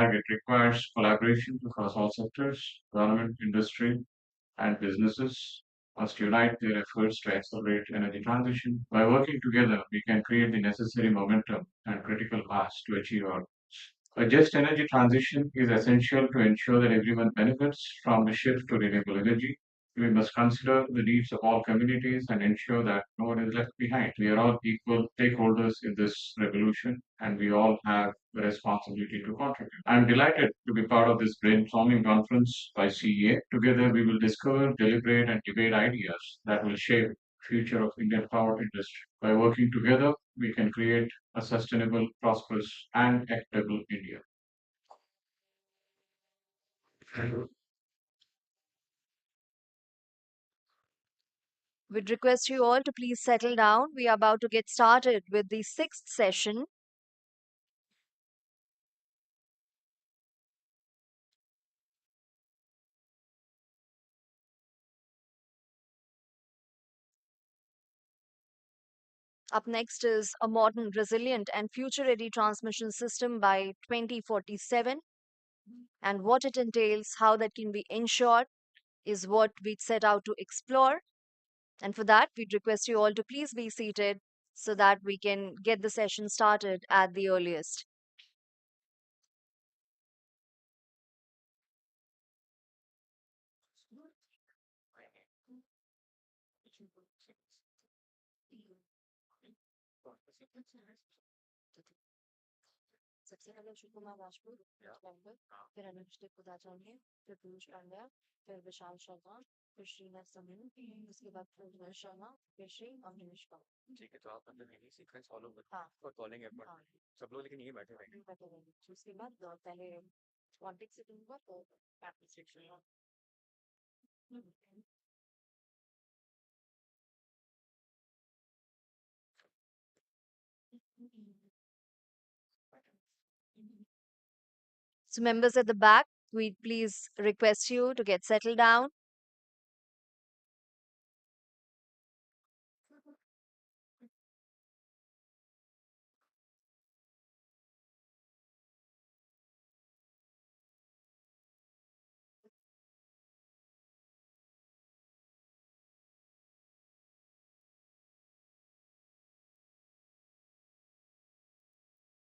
It requires collaboration across all sectors, government, industry, and businesses must unite their efforts to accelerate energy transition. By working together, we can create the necessary momentum and critical mass to achieve our goals. A just energy transition is essential to ensure that everyone benefits from the shift to renewable energy. We must consider the needs of all communities and ensure that no one is left behind. We are all equal stakeholders in this revolution, and we all have the responsibility to contribute. I'm delighted to be part of this brainstorming conference by CEA. Together, we will discover, deliberate, and debate ideas that will shape the future of Indian power industry. By working together, we can create a sustainable, prosperous, and equitable India. We'd request you all to please settle down. We are about to get started with the sixth session. Up next is a modern, resilient, and future ready transmission system by 2047. And what it entails, how that can be ensured, is what we'd set out to explore. And for that, we'd request you all to please be seated so that we can get the session started at the earliest. सबसे पहले Ashok Kumar Rajput member, फिर अनुष्ठित खुदाचार्य, फिर पीयूष पांड्या, फिर विशाल शर्मा, फिर श्रीनाथ समूह, उसके बाद फिर शर्मा, फिर श्री अभिनेश पाल। ठीक है, तो आप मतलब यही सीक्वेंस फॉलो करो। हाँ, फॉर कॉलिंग एवरीवन। हाँ, सब लोग लेकिन यही बैठे रहेंगे। बैठे रहेंगे। उसके बाद पहले कॉन्टेक्ट से दूंगा तो application. So, members at the back, we please request you to get settled down.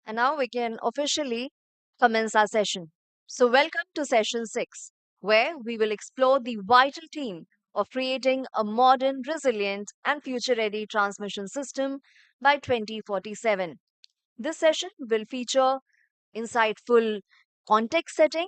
And now we can officially commence our session. So, welcome to session 6, where we will explore the vital theme of creating a modern, resilient, and future ready transmission system by 2047. This session will feature insightful context setting,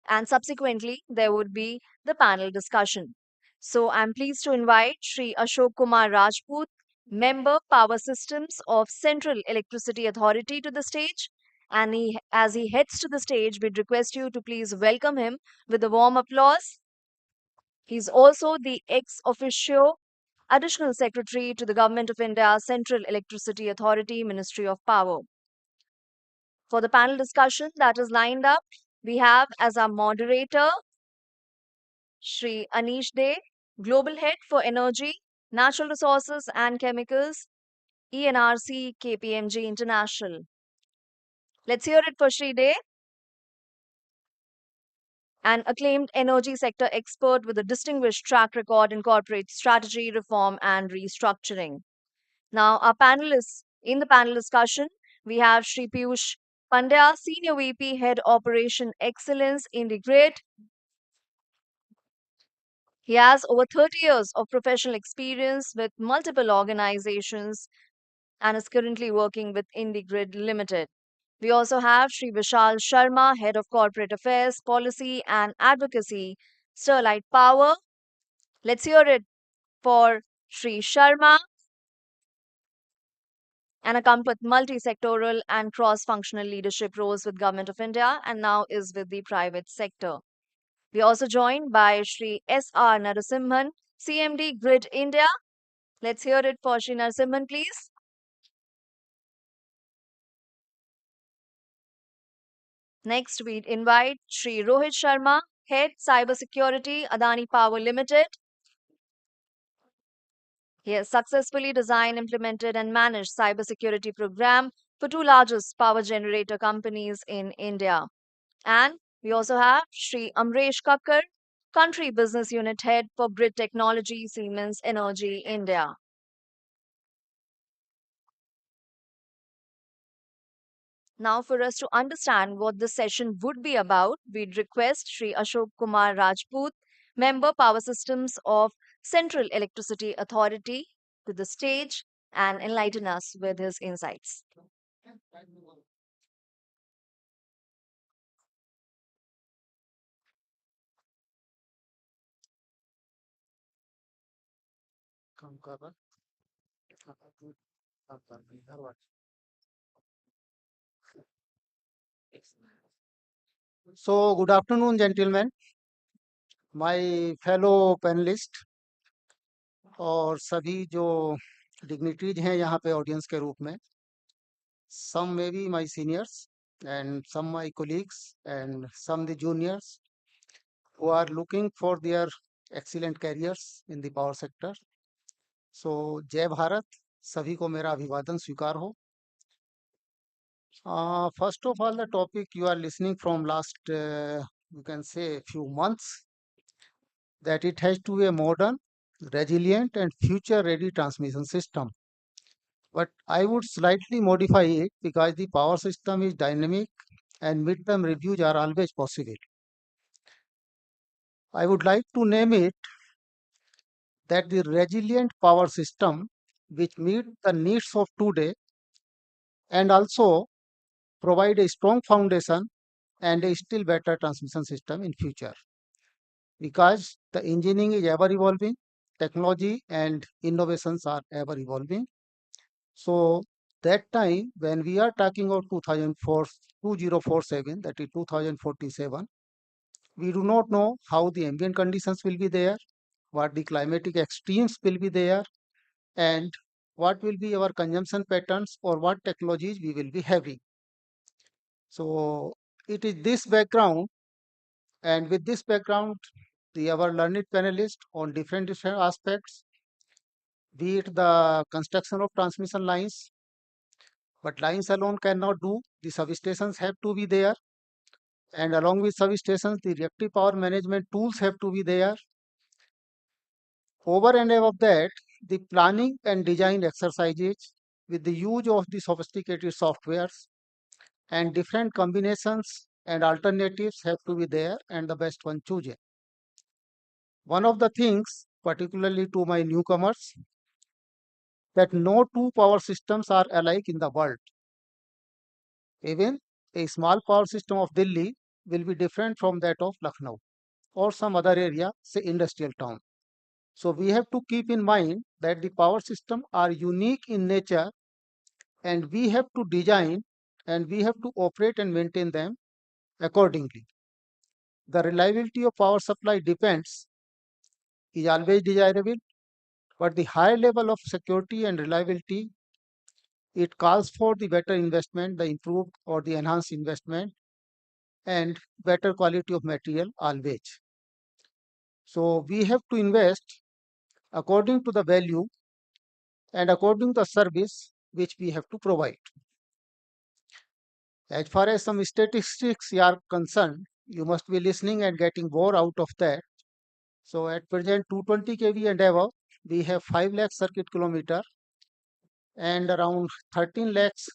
and subsequently, there would be the panel discussion. So, I'm pleased to invite Shri Ashok Kumar Rajput, Member Power Systems of Central Electricity Authority, to the stage. And as he heads to the stage, we'd request you to please welcome him with a warm applause. He's also the ex officio Additional Secretary to the Government of India Central Electricity Authority, Ministry of Power. For the panel discussion that is lined up, we have as our moderator Shri Anish De, Global Head for Energy, Natural Resources and Chemicals, ENRC KPMG International. Let's hear it for Shri De, an acclaimed energy sector expert with a distinguished track record in corporate strategy, reform, and restructuring. Now, our panelists in the panel discussion, we have Shri Piyush Pandya, Senior VP, Head Operation Excellence, IndiGrid. He has over 30 years of professional experience with multiple organizations and is currently working with IndiGrid Limited. We also have Shri Vishal Sharma, Head of Corporate Affairs, Policy and Advocacy, Sterlite Power. Let's hear it for Shri Sharma, and accompanied with multi-sectoral and cross-functional leadership roles with Government of India and now is with the private sector. We are also joined by Shri S.R. Narasimhan, CMD Grid India. Let's hear it for Shri Narasimhan, please. Next, we invite Shri Rohit Sharma, Head Cybersecurity, Adani Power Limited. He has successfully designed, implemented, and managed cybersecurity program for two largest power generator companies in India. And we also have Shri Amresh Kakkar, Country Business Unit Head for Grid Technology, Siemens Energy, India. Now, for us to understand what this session would be about, we'd request Shri Ashok Kumar Rajput, Member Power Systems of Central Electricity Authority, to the stage and enlighten us with his insights. So, good afternoon, gentlemen, my fellow panelists और सभी जो dignitaries हैं यहाँ पे audience के रूप में some may be my seniors and some my colleagues and some the juniors who are looking for their excellent careers in the power sector. So, जय भारत सभी को मेरा अभिवादन स्वीकार हो. First of all, the topic you are listening from last, you can say, few months, that it has to be a modern, resilient, and future ready transmission system. But I would slightly modify it because the power system is dynamic and midterm reviews are always possible. I would like to name it that the resilient power system which meet the needs of today and also provide a strong foundation and a still better transmission system in future, because the engineering is ever evolving, technology and innovations are ever evolving. So that time when we are talking about 2004, 2047, that is 2047, we do not know how the ambient conditions will be there, what the climatic extremes will be there, and what will be our consumption patterns or what technologies we will be having. So it is this background, and with this background, our learned panelists on different aspects, be it the construction of transmission lines, but lines alone cannot do. The substations have to be there, and along with substations, the reactive power management tools have to be there. Over and above that, the planning and design exercises with the use of the sophisticated softwares and different combinations and alternatives have to be there, and the best one chosen. One of the things, particularly to my newcomers, that no two power systems are alike in the world. Even a small power system of Delhi will be different from that of Lucknow or some other area, say industrial town. So we have to keep in mind that the power system are unique in nature, and we have to design and we have to operate and maintain them accordingly. The reliability of power supply depends, is always desirable, but the higher level of security and reliability, it calls for the better investment, the improved or the enhanced investment, and better quality of material always. So we have to invest according to the value and according to the service which we have to provide. As far as some statistics are concerned, you must be listening and getting more out of that. So at present 220 kV and above, we have 5 lakh circuit kilometer and around 13 lakhs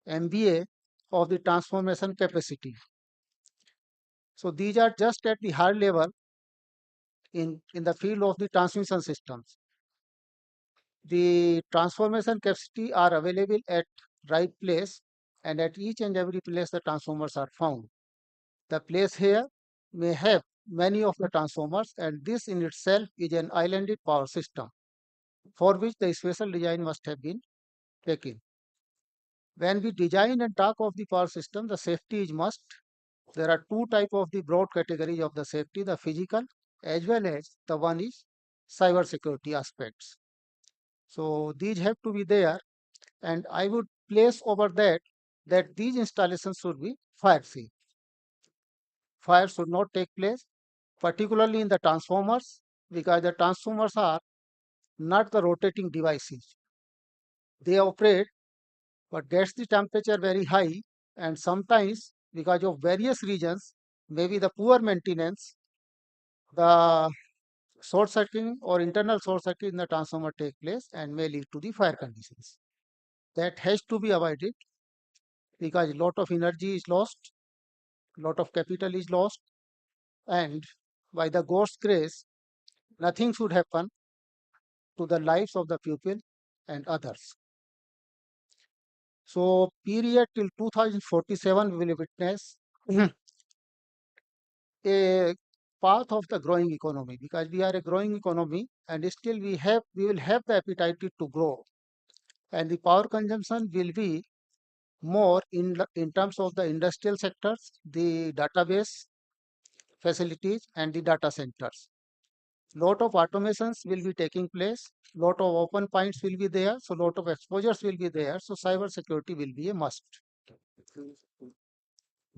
MVA of the transformation capacity. So these are just at the higher level in the field of the transmission systems. The transformation capacity are available at right place, and at each and every place the transformers are found. The place here may have many of the transformers, and this in itself is an islanded power system for which the special design must have been taken. When we design and talk of the power system, the safety is must. There are two type of the broad categories of the safety, the physical as well as the one is cyber security aspects. So these have to be there, and I would place over that these installations should be fire safe. Fire should not take place, particularly in the transformers, because the transformers are not the rotating devices. They operate but gets the temperature very high, and sometimes because of various reasons, maybe the poor maintenance, the short circuiting or internal short circuit in the transformer take place and may lead to the fire conditions. That has to be avoided because a lot of energy is lost, lot of capital is lost, and by the God's grace, nothing should happen to the lives of the people and others. So, period till 2047, we will witness a path of the growing economy because we are a growing economy and still we will have the appetite to grow, and the power consumption will be more in terms of the industrial sectors, the database facilities, and the data centers. Lot of automations will be taking place, lot of open points will be there, so lot of exposures will be there, so cyber security will be a must.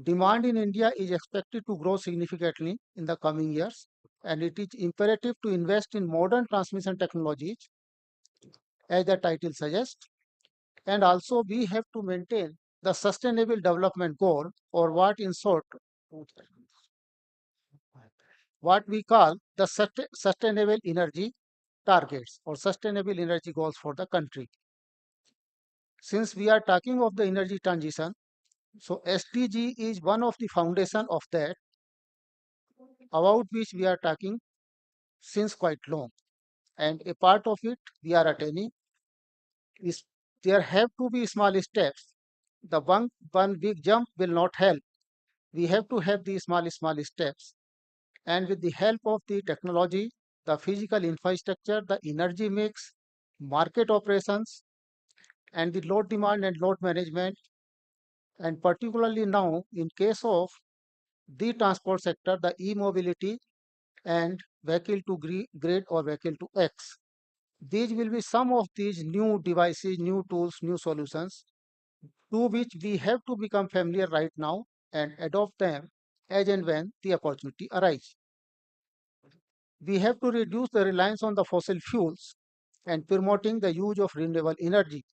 Demand in India is expected to grow significantly in the coming years, and it is imperative to invest in modern transmission technologies, as the title suggests, and also we have to maintain the sustainable development goal, or what in short, what we call the sustainable energy targets or sustainable energy goals for the country. Since we are talking of the energy transition, so SDG is one of the foundation of that, about which we are talking since quite long. And a part of it we are attaining is there have to be small steps. The one big jump will not help. We have to have these small steps. And with the help of the technology, the physical infrastructure, the energy mix, market operations, and the load demand and load management, and particularly now in case of the transport sector, the e-mobility and vehicle to grid or vehicle to X. These will be some of these new devices, new tools, new solutions to which we have to become familiar right now and adopt them as and when the opportunity arises. We have to reduce the reliance on the fossil fuels and promoting the use of renewable energy.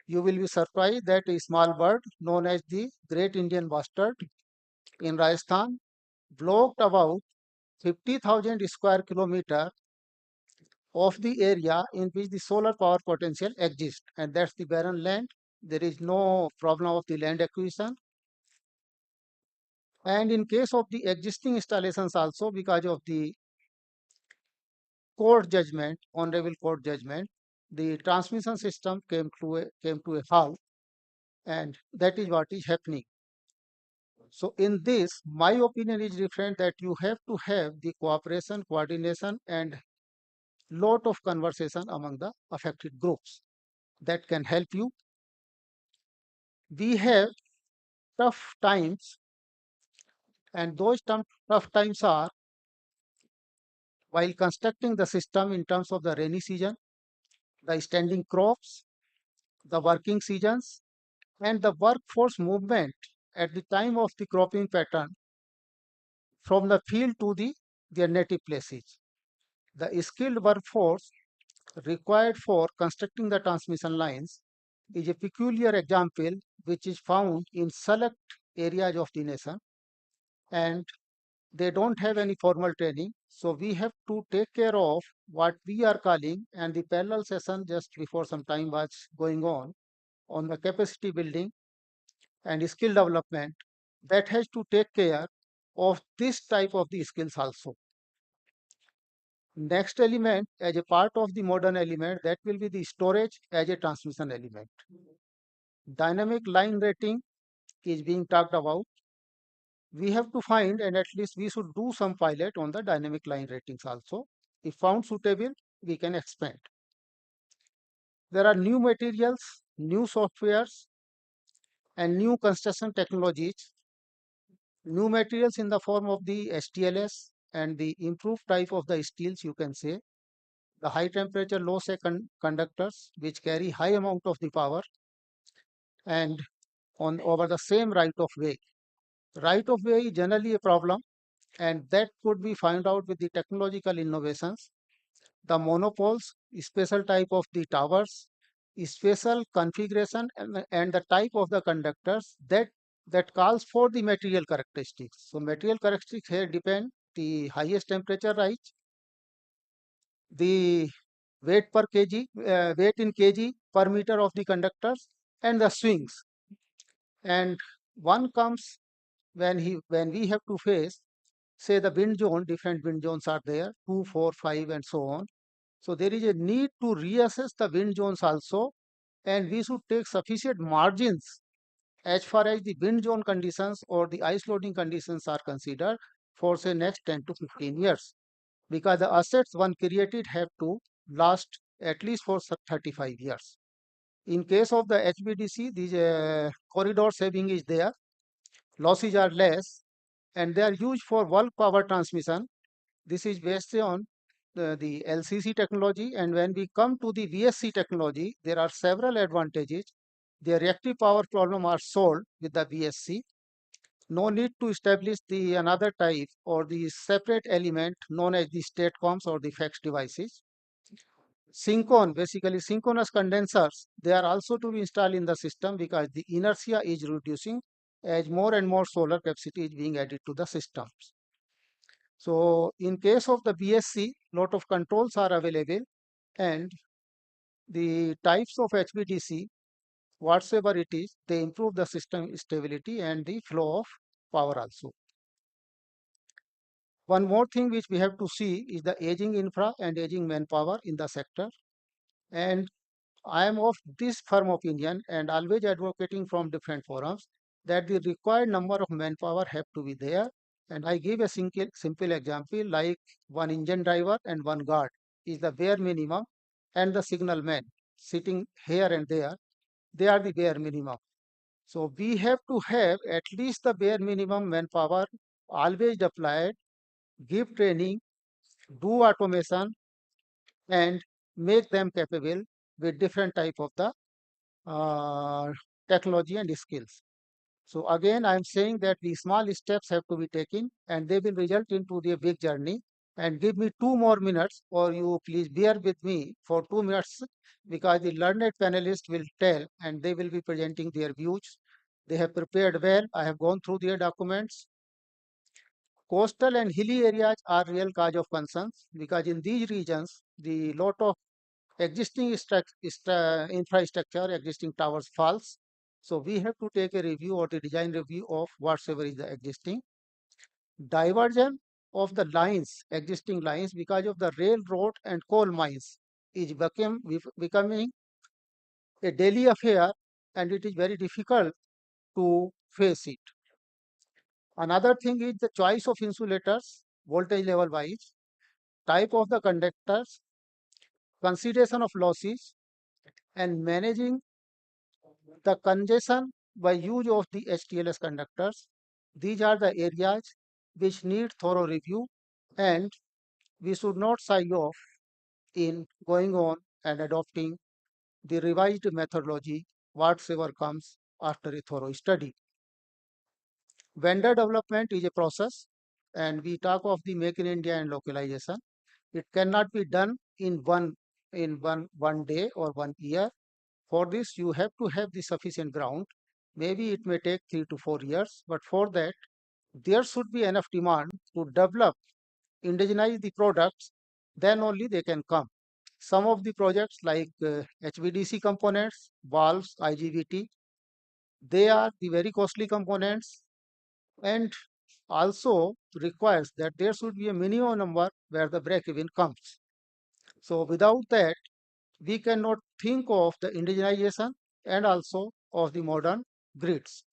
You will be surprised that a small bird known as the Great Indian Bustard in Rajasthan blocked about 50,000 square kilometer of the area in which the solar power potential exists, and that's the barren land. There is no problem of the land acquisition. And in case of the existing installations also, because of the court judgment, honorable court judgment, the transmission system came to a halt, and that is what is happening. So in this, my opinion is different, that you have to have the cooperation, coordination, and lot of conversation among the affected groups that can help you. We have tough times, and those tough times are while constructing the system in terms of the rainy season, the standing crops, the working seasons, and the workforce movement at the time of the cropping pattern from the field to their native places. The skilled workforce required for constructing the transmission lines is a peculiar example which is found in select areas of the nation, and they don't have any formal training. So we have to take care of what we are calling, and the parallel session just before some time was going on the capacity building and skill development that has to take care of this type of the skills also. Next element as a part of the modern element, that will be the storage as a transmission element. Dynamic line rating is being talked about. We have to find, and at least we should do some pilot on the dynamic line ratings also. If found suitable, we can expand. There are new materials, new softwares, and new construction technologies, new materials in the form of the STLS and the improved type of the steels, you can say, the high temperature, low sag conductors, which carry high amount of the power, and on over the same right of way. Right of way is generally a problem, and that could be found out with the technological innovations, the monopoles, special type of the towers, special configuration, and the type of the conductors that that calls for the material characteristics. So material characteristics here depend the highest temperature rise, the weight in kg per meter of the conductors, and the swings. And one comes when we have to face, say, the wind zone. Different wind zones are there, 2, 4, 5, and so on. So there is a need to reassess the wind zones also, and we should take sufficient margins as far as the wind zone conditions or the ice loading conditions are considered for, say, next 10 to 15 years, because the assets one created have to last at least for 35 years. In case of the HVDC, these corridor saving is there, losses are less, and they are used for bulk power transmission. This is based on the LCC technology. And when we come to the VSC technology, there are several advantages. The reactive power problem are solved with the VSC. No need to establish the another type or the separate element known as the statcoms or the FACS devices. Basically synchronous condensers, they are also to be installed in the system because the inertia is reducing as more and more solar capacity is being added to the systems. So in case of the BSC, lot of controls are available, and the types of HVDC, whatsoever it is, they improve the system stability and the flow of power also. One more thing which we have to see is the aging infra and aging manpower in the sector. And I am of this firm opinion and always advocating from different forums that the required number of manpower have to be there. And I give a simple example like one engine driver and one guard is the bare minimum, and the signal man sitting here and there, they are the bare minimum. So we have to have at least the bare minimum manpower always deployed, give training, do automation, and make them capable with different type of the uh, technology and skills. So again, I am saying that the small steps have to be taken and they will result into the big journey. And give me 2 more minutes, or you please bear with me for 2 minutes, because the learned panelists will tell and they will be presenting their views. They have prepared well. I have gone through their documents. Coastal and hilly areas are real cause of concerns because in these regions, the lot of existing infrastructure, existing towers falls. So we have to take a review or the design review of whatsoever is the existing. Diversion of the lines, existing lines, because of the railroad and coal mines is becoming a daily affair, and it is very difficult to face it. Another thing is the choice of insulators, voltage level wise, type of the conductors, consideration of losses, and managing the congestion by use of the HTLS conductors. These are the areas which need thorough review, and we should not shy off in going on and adopting the revised methodology whatsoever comes after a thorough study. Vendor development is a process, and we talk of the Make in India and localization. It cannot be done in one day or 1 year. For this, you have to have the sufficient ground. Maybe it may take 3 to 4 years, but for that, there should be enough demand to develop, indigenize the products, then only they can come. Some of the projects like HVDC components, valves, IGBT, they are the very costly components, and also requires that there should be a minimum number where the break-even comes. So without that, we cannot think of the indigenization and also of the modern grids.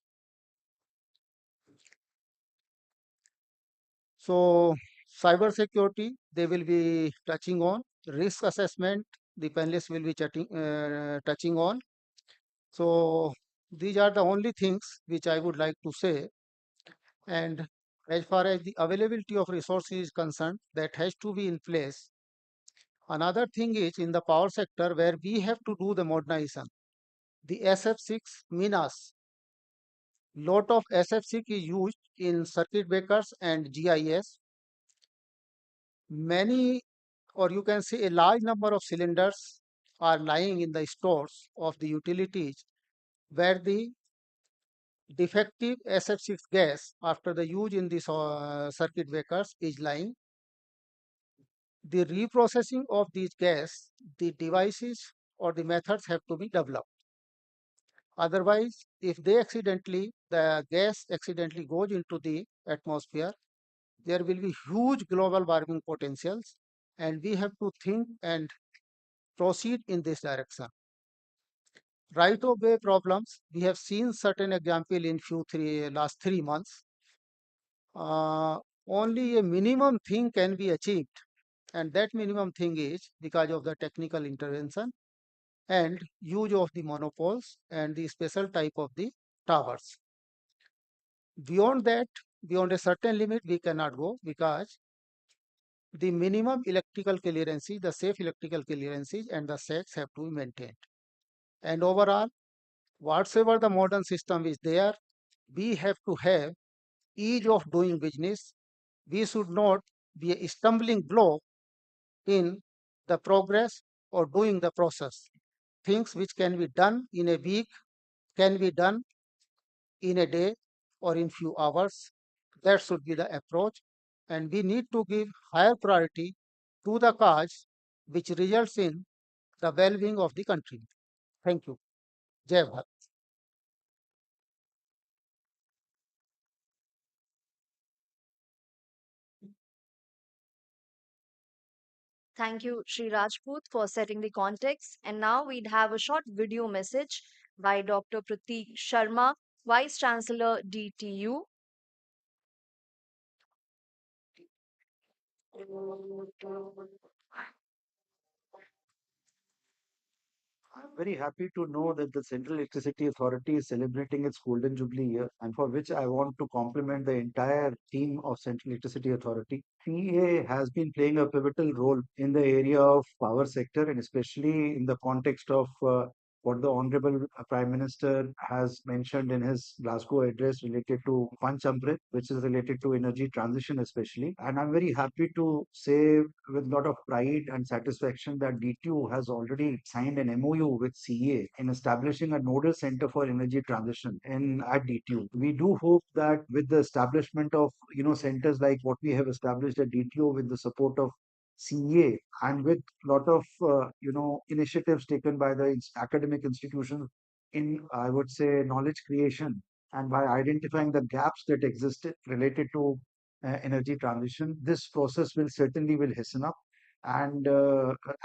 So cyber security, they will be touching on risk assessment. The panelists will be touching on. So these are the only things which I would like to say. And as far as the availability of resources is concerned, that has to be in place. Another thing is in the power sector where we have to do the modernization. The SF6 Minas, lot of SF6 is used in circuit breakers and GIS. Many, or you can say a large number of cylinders are lying in the stores of the utilities where the Defective SF6 gas after the use in the circuit breakers is lying. The reprocessing of these gas, the devices or the methods have to be developed. Otherwise, if the gas accidentally goes into the atmosphere, there will be huge global warming potentials, and we have to think and proceed in this direction. Right of way problems, we have seen certain example in last 3 months. Uh, Only a minimum thing can be achieved, and that minimum thing is because of the technical intervention and use of the monopoles and the special type of the towers. Beyond that, beyond a certain limit, we cannot go because the minimum electrical clearances, the safe electrical clearances and the SECs have to be maintained. And overall, whatsoever the modern system is there, we have to have ease of doing business. We should not be a stumbling block in the progress or doing the process. Things which can be done in a week can be done in a day or in few hours. That should be the approach. And we need to give higher priority to the cause which results in the well-being of the country. Thank you. Jai Bharat. Thank you, Shri Rajput, for setting the context. And now we'd have a short video message by Dr. Prateek Sharma, Vice Chancellor, DTU. I'm very happy to know that the Central Electricity Authority is celebrating its Golden Jubilee year, and for which I want to compliment the entire team of Central Electricity Authority. CEA has been playing a pivotal role in the area of power sector, and especially in the context of what the Honorable Prime Minister has mentioned in his Glasgow address related to Panchamrit, which is related to energy transition especially. And I'm very happy to say with a lot of pride and satisfaction that DTU has already signed an MOU with CEA in establishing a nodal center for energy transition at DTU. We do hope that with the establishment of centers like what we have established at DTU with the support of CEA and with lot of initiatives taken by the academic institutions in I would say knowledge creation and by identifying the gaps that existed related to energy transition, this process will hasten up. And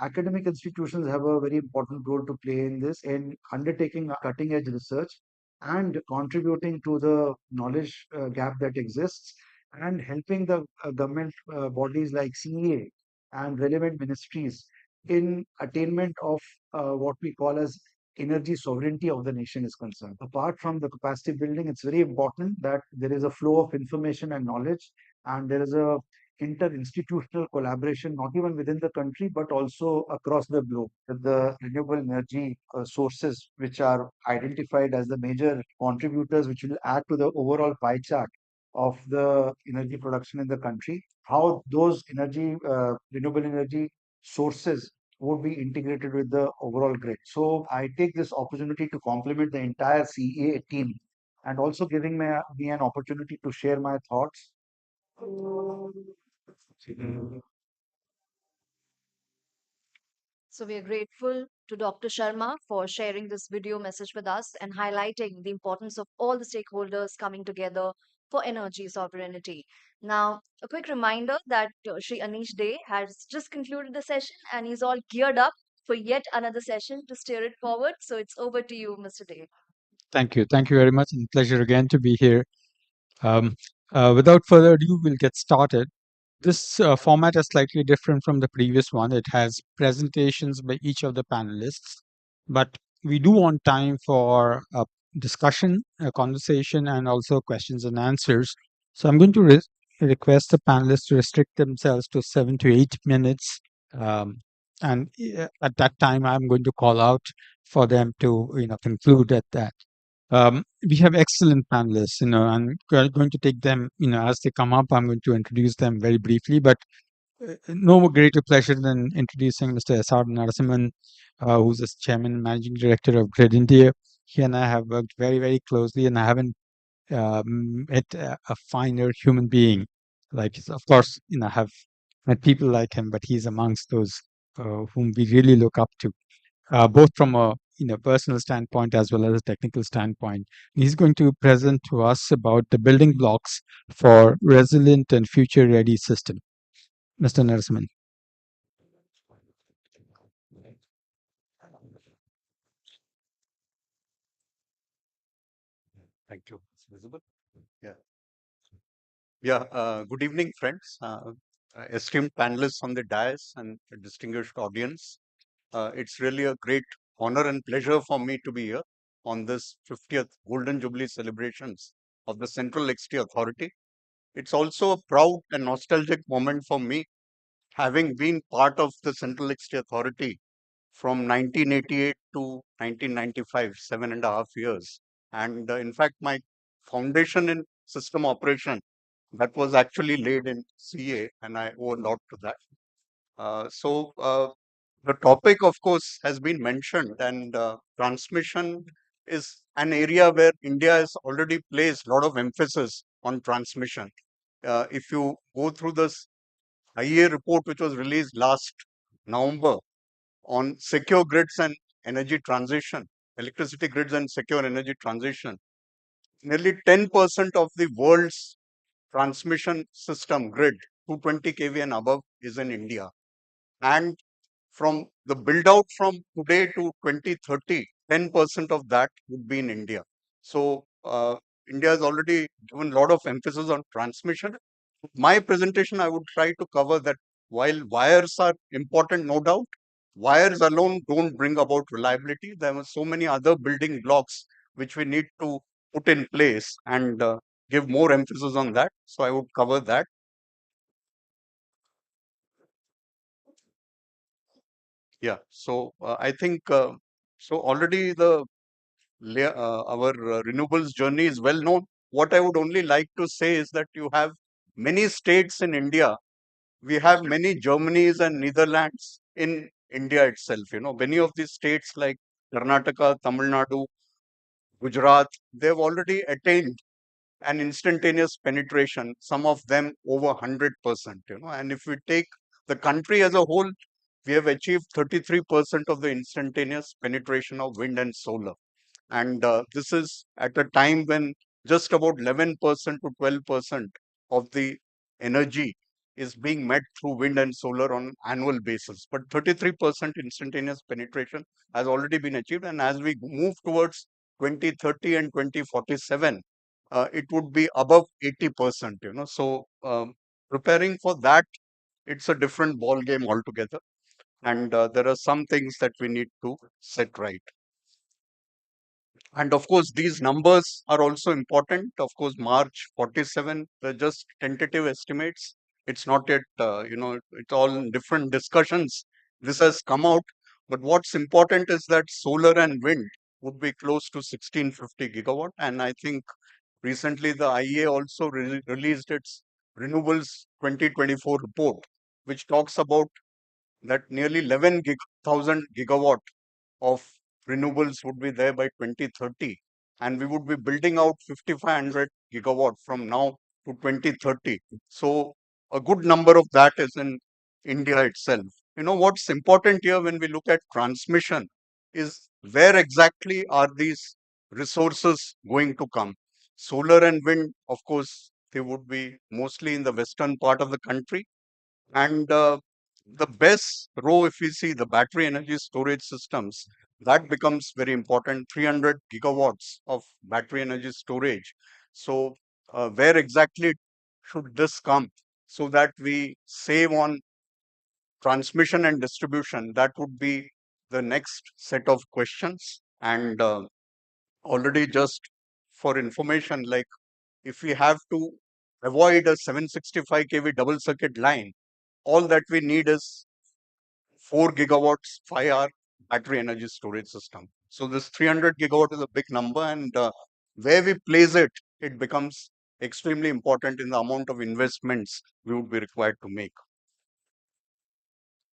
academic institutions have a very important role to play in this, in undertaking cutting edge research and contributing to the knowledge gap that exists and helping the government bodies like CEA and relevant ministries in attainment of what we call as energy sovereignty of the nation is concerned. Apart from the capacity building, it's very important that there is a flow of information and knowledge, and there is a inter-institutional collaboration, not even within the country, but also across the globe. With the renewable energy sources, which are identified as the major contributors, which will add to the overall pie chart of the energy production in the country, how those renewable energy sources would be integrated with the overall grid. So I take this opportunity to compliment the entire CEA team and also giving me an opportunity to share my thoughts. So we are grateful to Dr. Sharma for sharing this video message with us and highlighting the importance of all the stakeholders coming together for energy sovereignty. Now, a quick reminder that Shri Anish Day has just concluded the session and he's all geared up for yet another session to steer it forward. So it's over to you, Mr. Day. Thank you. Thank you very much, and pleasure again to be here. Um, without further ado, we'll get started. This format is slightly different from the previous one. It has presentations by each of the panelists, but we do want time for a discussion, a conversation, and also questions and answers. So I'm going to request the panelists to restrict themselves to 7 to 8 minutes. And at that time, I'm going to call out for them to conclude at that. We have excellent panelists, I'm going to take them, as they come up, I'm going to introduce them very briefly, but no greater pleasure than introducing Mr. S.R. Narasimhan, who's the Chairman and Managing Director of Grid India. He and I have worked very, very closely, and I haven't met a finer human being. Like, of course, have met people like him, but he's amongst those whom we really look up to, both from a personal standpoint as well as a technical standpoint. He's going to present to us about the building blocks for resilient and future-ready system. Mr. Narasimhan. Thank you. It's visible? Yeah. Yeah. Good evening, friends. Esteemed panelists on the dais and a distinguished audience. It's really a great honor and pleasure for me to be here on this 50th Golden Jubilee celebrations of the Central Electricity Authority. It's also a proud and nostalgic moment for me, having been part of the Central Electricity Authority from 1988 to 1995, 7.5 years. And in fact, my foundation in system operation that was actually laid in CA, and I owe a lot to that. So the topic, of course, has been mentioned, and transmission is an area where India has already placed a lot of emphasis on transmission. If you go through this IEA report, which was released last November, on secure grids and energy transition, electricity grids and secure energy transition, nearly 10% of the world's transmission system grid, 220 kV and above, is in India. And from the build out from today to 2030, 10% of that would be in India. So India has already given a lot of emphasis on transmission. My presentation, I would try to cover that while wires are important, no doubt, wires alone don't bring about reliability. There are so many other building blocks which we need to put in place and give more emphasis on that. So I would cover that. Yeah. So I think so already our renewables journey is well known. What I would only like to say is that you have many states in India. We have many Germanys and Netherlands in India itself. Many of these states like Karnataka, Tamil Nadu, Gujarat, they've already attained an instantaneous penetration, some of them over 100%. And if we take the country as a whole, we have achieved 33% of the instantaneous penetration of wind and solar. And this is at a time when just about 11% to 12% of the energy is being met through wind and solar on an annual basis. But 33% instantaneous penetration has already been achieved. And as we move towards 2030 and 2047, it would be above 80%. So preparing for that, it's a different ball game altogether. And there are some things that we need to set right. And of course, these numbers are also important. Of course, March 47, they're just tentative estimates. It's not yet, it's all in different discussions. This has come out. But what's important is that solar and wind would be close to 1650 gigawatt. And I think recently the IEA also released its Renewables 2024 report, which talks about that nearly 11,000 gigawatt of renewables would be there by 2030, and we would be building out 5500 gigawatt from now to 2030. So a good number of that is in India itself. What's important here when we look at transmission is where exactly are these resources going to come. Solar and wind, of course, they would be mostly in the western part of the country, and the best row, if we see the battery energy storage systems, that becomes very important. 300 gigawatts of battery energy storage. So, where exactly should this come so that we save on transmission and distribution? That would be the next set of questions. And already, just for information, like if we have to avoid a 765 kV double circuit line, all that we need is 4 gigawatts 5-hour battery energy storage system. So this 300 gigawatt is a big number, and where we place it, it becomes extremely important in the amount of investments we would be required to make.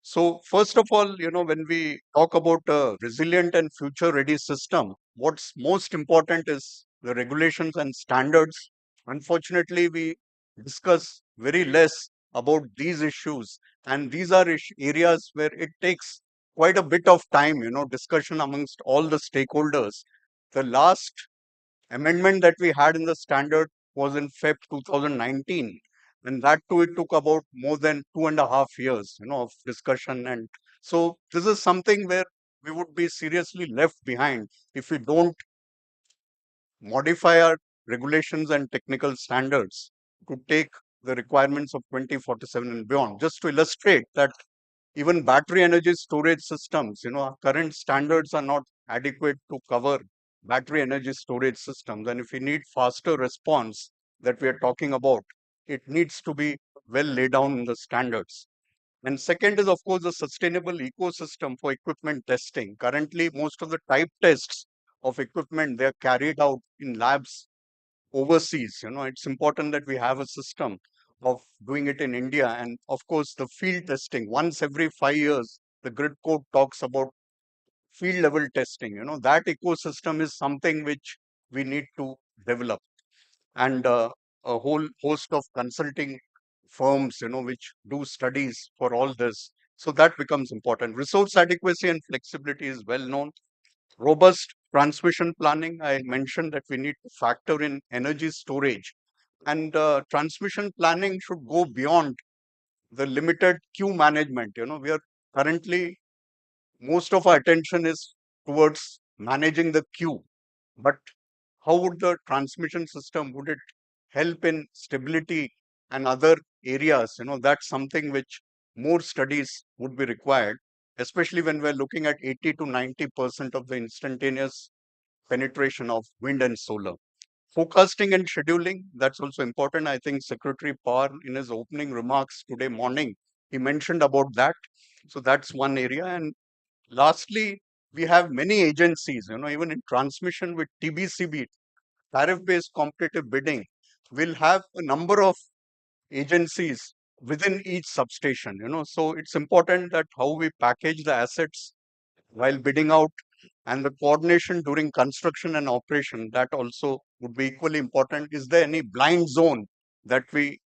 So first of all, when we talk about a resilient and future ready system, what's most important is the regulations and standards. Unfortunately, we discuss very less about these issues, and these are areas where it takes quite a bit of time, discussion amongst all the stakeholders. The last amendment that we had in the standard was in Feb 2019, and that too it took about more than 2.5 years, of discussion. And so this is something where we would be seriously left behind if we don't modify our regulations and technical standards to take the requirements of 2047 and beyond. Just to illustrate that even battery energy storage systems, our current standards are not adequate to cover battery energy storage systems. And if we need faster response that we are talking about, it needs to be well laid down in the standards. And second is, of course, the sustainable ecosystem for equipment testing. Currently, most of the type tests of equipment, they are carried out in labs overseas. It's important that we have a system of doing it in India. And of course, the field testing, once every 5 years, the grid code talks about field level testing. That ecosystem is something which we need to develop. And a whole host of consulting firms, which do studies for all this. So that becomes important. Resource adequacy and flexibility is well known. Robust transmission planning, I mentioned that we need to factor in energy storage. And transmission planning should go beyond the limited queue management. We are currently, most of our attention is towards managing the queue. But how would the transmission system, would it help in stability and other areas? That's something which more studies would be required, especially when we're looking at 80 to 90% of the instantaneous penetration of wind and solar. Forecasting and scheduling, that's also important. I think Secretary Par, in his opening remarks today morning, he mentioned about that. So that's one area. And lastly, we have many agencies, even in transmission with TBCB, tariff-based competitive bidding, will have a number of agencies within each substation. So it's important that how we package the assets while bidding out, and the coordination during construction and operation, that also would be equally important. Is there any blind zone that we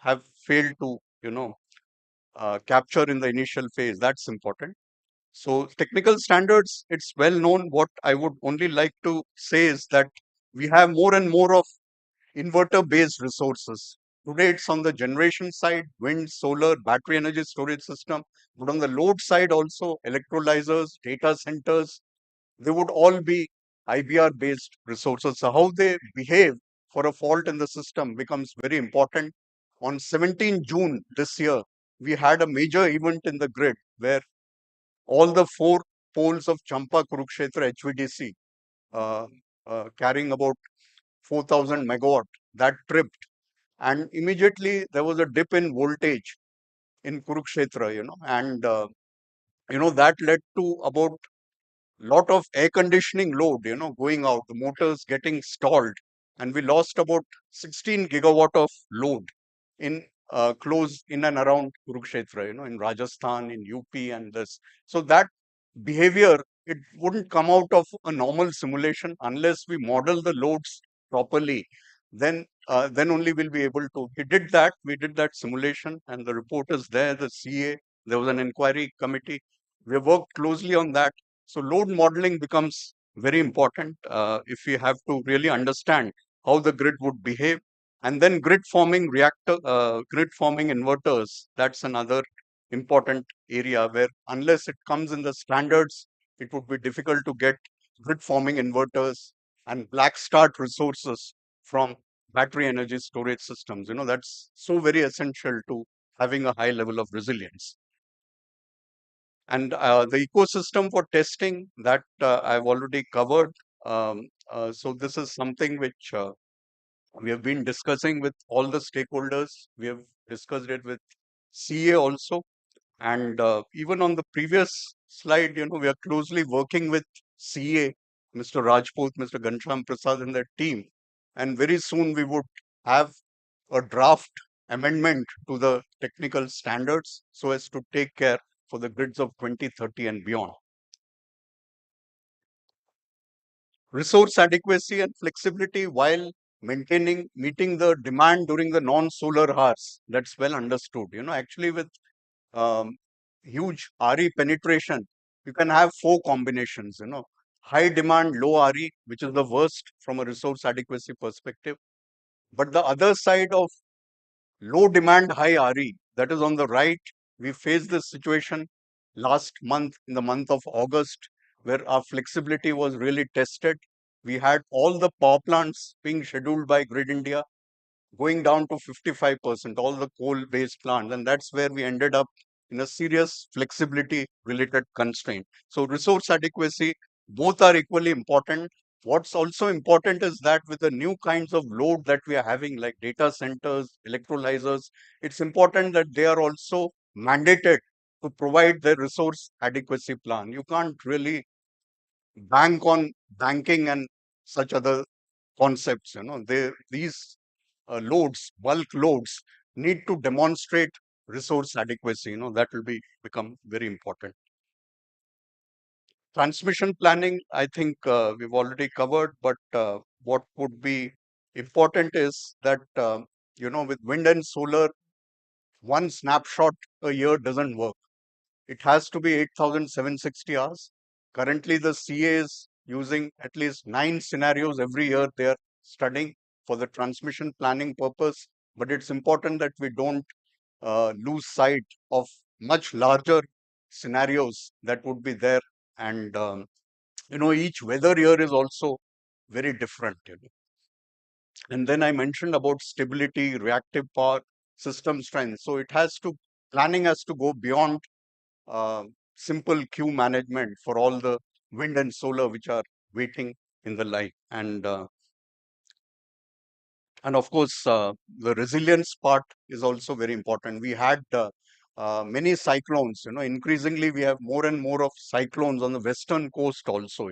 have failed to capture in the initial phase? That's important. So technical standards, it's well known. What I would only like to say is that we have more and more of inverter based resources. Today it's on the generation side, wind, solar, battery energy storage system, but on the load side also, electrolyzers, data centers, they would all be IBR based resources. So how they behave for a fault in the system becomes very important. On 17 June this year, we had a major event in the grid where all the four poles of Champa Kurukshetra HVDC, uh, carrying about 4,000 megawatt, that tripped. And immediately there was a dip in voltage in Kurukshetra, and that led to about lot of air conditioning load, going out, the motors getting stalled, and we lost about 16 gigawatt of load in close in and around Kurukshetra, in Rajasthan, in UP, and this. So that behavior, it wouldn't come out of a normal simulation unless we model the loads properly. Then only we'll be able to. We did that simulation, and the report is there. The CA, there was an inquiry committee. We worked closely on that. So load modeling becomes very important if we have to really understand how the grid would behave. And then grid forming inverters. That's another important area where unless it comes in the standards, it would be difficult to get grid forming inverters and black start resources from battery energy storage systems. That's so very essential to having a high level of resilience. And the ecosystem for testing, that I've already covered. So this is something which we have been discussing with all the stakeholders. We have discussed it with CA also. And even on the previous slide, we are closely working with CA, Mr. Rajput, Mr. Gansham Prasad and their team. And very soon we would have a draft amendment to the technical standards so as to take care for the grids of 2030 and beyond. Resource adequacy and flexibility while meeting the demand during the non-solar hours. That's well understood. Actually with um, huge RE penetration, you can have four combinations. High demand, low RE, which is the worst from a resource adequacy perspective. But the other side of low demand, high RE, that is on the right. We faced this situation last month, in the month of August, where our flexibility was really tested. We had all the power plants being scheduled by Grid India going down to 55%, all the coal-based plants. And that's where we ended up in a serious flexibility-related constraint. So resource adequacy, both are equally important. What's also important is that with the new kinds of load that we are having, like data centers, electrolyzers, it's important that they are also mandated to provide their resource adequacy plan. You can't really bank on banking and such other concepts. These loads, bulk loads, need to demonstrate resource adequacy. That will become very important. Transmission planning, I think we've already covered, but what would be important is that with wind and solar, one snapshot a year doesn't work. It has to be 8,760 hours. Currently, the CA is using at least 9 scenarios every year they are studying for the transmission planning purpose. But it's important that we don't lose sight of much larger scenarios that would be there. And, each weather year is also very different. And then I mentioned about stability, reactive power, system strength. So planning has to go beyond uh, simple queue management for all the wind and solar which are waiting in the line. And of course, the resilience part is also very important. We had many cyclones. Increasingly we have more and more of cyclones on the western coast also.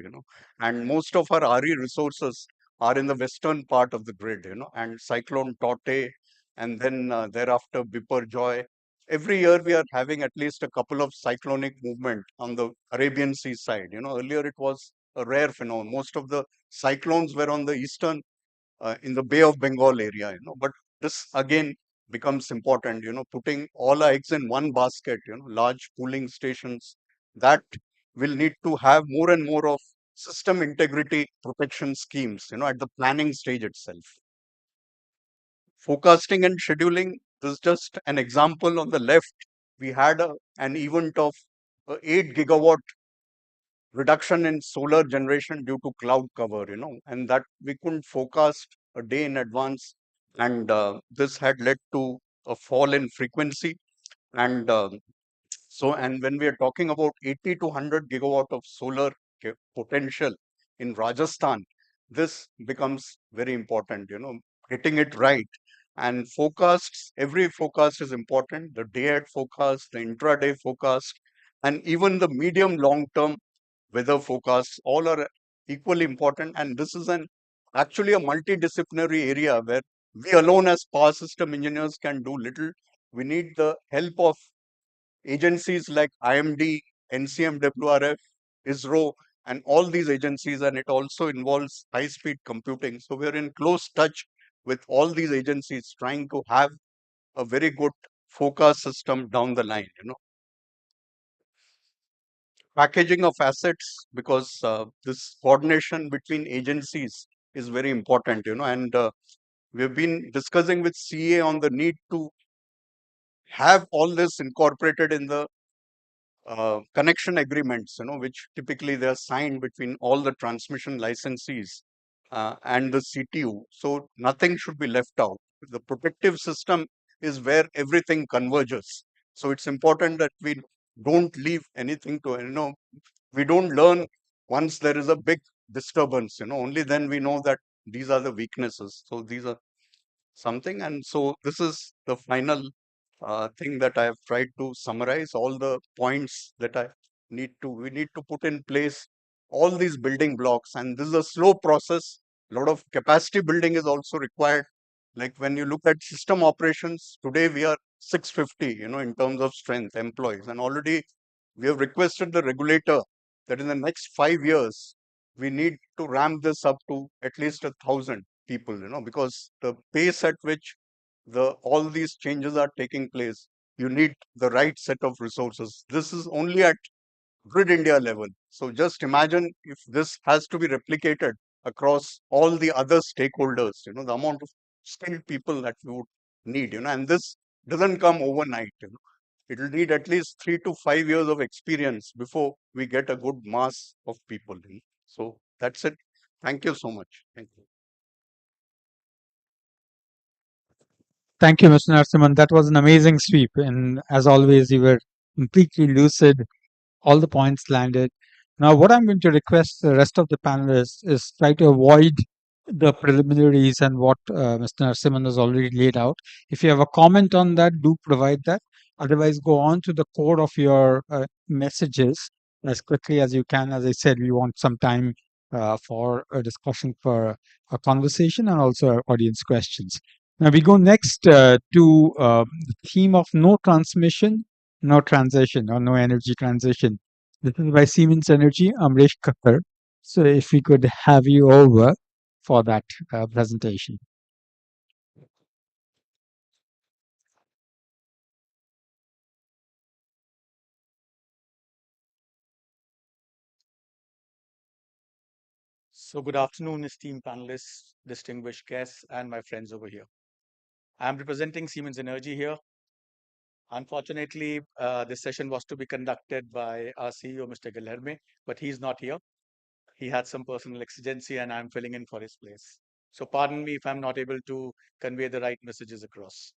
And most of our RE resources are in the western part of the grid. And cyclone Tote, and then thereafter Biparjoy. Every year we are having at least a couple of cyclonic movement on the Arabian Sea side. Earlier it was a rare phenomenon. Most of the cyclones were on the eastern in the Bay of Bengal area. But this again becomes important. Putting all our eggs in one basket. Large pooling stations that will need to have more and more of system integrity protection schemes. At the planning stage itself. Forecasting and scheduling. This is just an example. On the left, we had an event of 8 gigawatt reduction in solar generation due to cloud cover, and that we couldn't forecast a day in advance. And this had led to a fall in frequency. And and when we are talking about 80 to 100 gigawatt of solar potential in Rajasthan, this becomes very important, getting it right. And forecasts, every forecast is important. The day ahead forecast, the intraday forecast, and even the medium long term weather forecasts, all are equally important. And this is actually a multidisciplinary area where we alone as power system engineers can do little. We need the help of agencies like IMD, NCMWRF, ISRO, and all these agencies. And it also involves high speed computing. So we're in close touch with all these agencies, trying to have a very good forecast system down the line. Packaging of assets, because this coordination between agencies is very important. And we've been discussing with CA on the need to have all this incorporated in the connection agreements, which typically they are signed between all the transmission licensees and the CTU. So nothing should be left out. The protective system is where everything converges. So it's important that we don't leave anything to, we don't learn once there is a big disturbance. Only then we know that these are the weaknesses. So these are something. And so this is the final thing that I have tried to summarize, all the points that we need to put in place all these building blocks. And this is a slow process. A lot of capacity building is also required. Like when you look at system operations, today we are 650, in terms of strength employees. And already we have requested the regulator that in the next 5 years, we need to ramp this up to at least 1,000 people, because the pace at which all these changes are taking place, you need the right set of resources. This is only at grid India level. So just imagine if this has to be replicated across all the other stakeholders, the amount of skilled people that we would need, and this doesn't come overnight. It will need at least 3 to 5 years of experience before we get a good mass of people. So that's it. Thank you so much. Thank you. Thank you, Mr. Narasimhan. That was an amazing sweep. And as always, you were completely lucid. All the points landed. Now, what I'm going to request the rest of the panelists is try to avoid the preliminaries and what Mr. Narasimhan has already laid out. If you have a comment on that, do provide that. Otherwise, go on to the core of your messages as quickly as you can. As I said, we want some time for a discussion, for a conversation, and also our audience questions. Now, we go next to the theme of no transmission, no transition, or no energy transition. This is by Siemens Energy, Amresh Kakkar. So if we could have you over for that presentation. So good afternoon, esteemed panelists, distinguished guests, and my friends over here. I'm representing Siemens Energy here. Unfortunately, this session was to be conducted by our CEO, Mr. Guilherme, but he's not here. He had some personal exigency and I'm filling in for his place. So pardon me if I'm not able to convey the right messages across.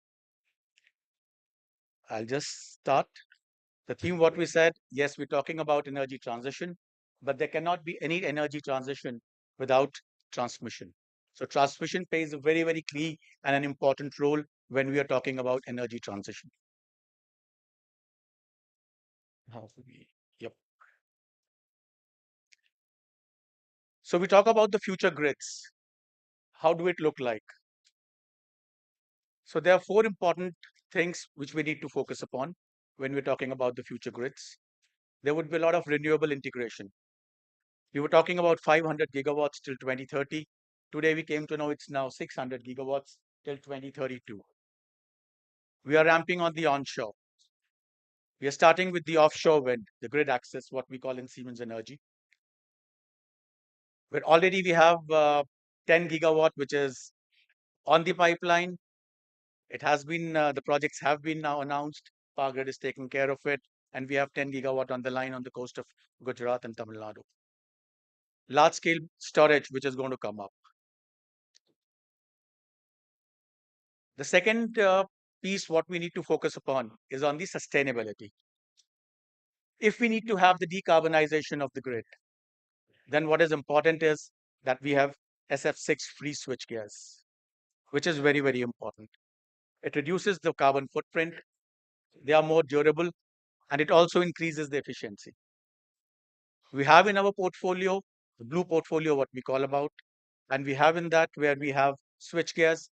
I'll just start. The theme, what we said, yes, we're talking about energy transition, but there cannot be any energy transition without transmission. So transmission plays a very, very key and an important role when we are talking about energy transition. Yep. So we talk about the future grids. How do it look like? So there are four important things which we need to focus upon when we're talking about the future grids. There would be a lot of renewable integration. We were talking about 500 gigawatts till 2030. Today we came to know it's now 600 gigawatts till 2032. We are ramping on the onshore. We are starting with the offshore wind, the grid access, what we call in Siemens Energy. Where already we have 10 gigawatt, which is on the pipeline. It has been, the projects have been now announced. Power Grid is taking care of it. And we have 10 gigawatt on the line on the coast of Gujarat and Tamil Nadu. Large scale storage, which is going to come up. The second piece, what we need to focus upon is on the sustainability. If we need to have the decarbonization of the grid, then what is important is that we have SF6 free switch gears, which is very, very important. It reduces the carbon footprint. They are more durable and it also increases the efficiency. We have in our portfolio, the blue portfolio, what we call about, and we have in that where we have switch gears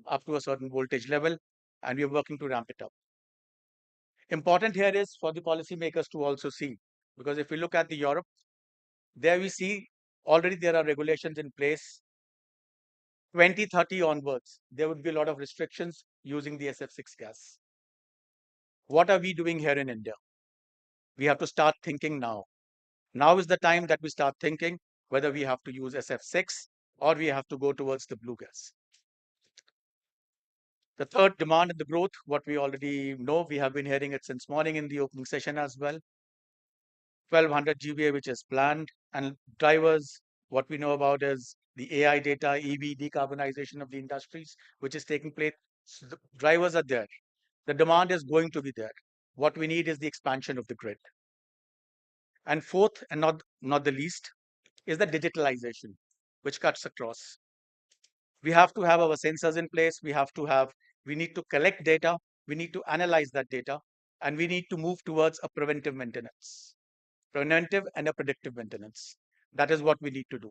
up to a certain voltage level and we are working to ramp it up. Important here is for the policymakers to also see, because if we look at the Europe, there we see already there are regulations in place. 2030 onwards, there would be a lot of restrictions using the SF6 gas. What are we doing here in India? We have to start thinking now. Now is the time that we start thinking whether we have to use SF6 or we have to go towards the blue gas. The third, demand and the growth, what we already know, we have been hearing it since morning in the opening session as well. 1200 GVA, which is planned, and drivers, what we know about is the AI data, EV, decarbonization of the industries, which is taking place. So the drivers are there. The demand is going to be there. What we need is the expansion of the grid. And fourth, and not the least, is the digitalization, which cuts across. We have to have our sensors in place. We need to collect data. We need to analyze that data. And we need to move towards a preventive maintenance. Preventive and a predictive maintenance. That is what we need to do.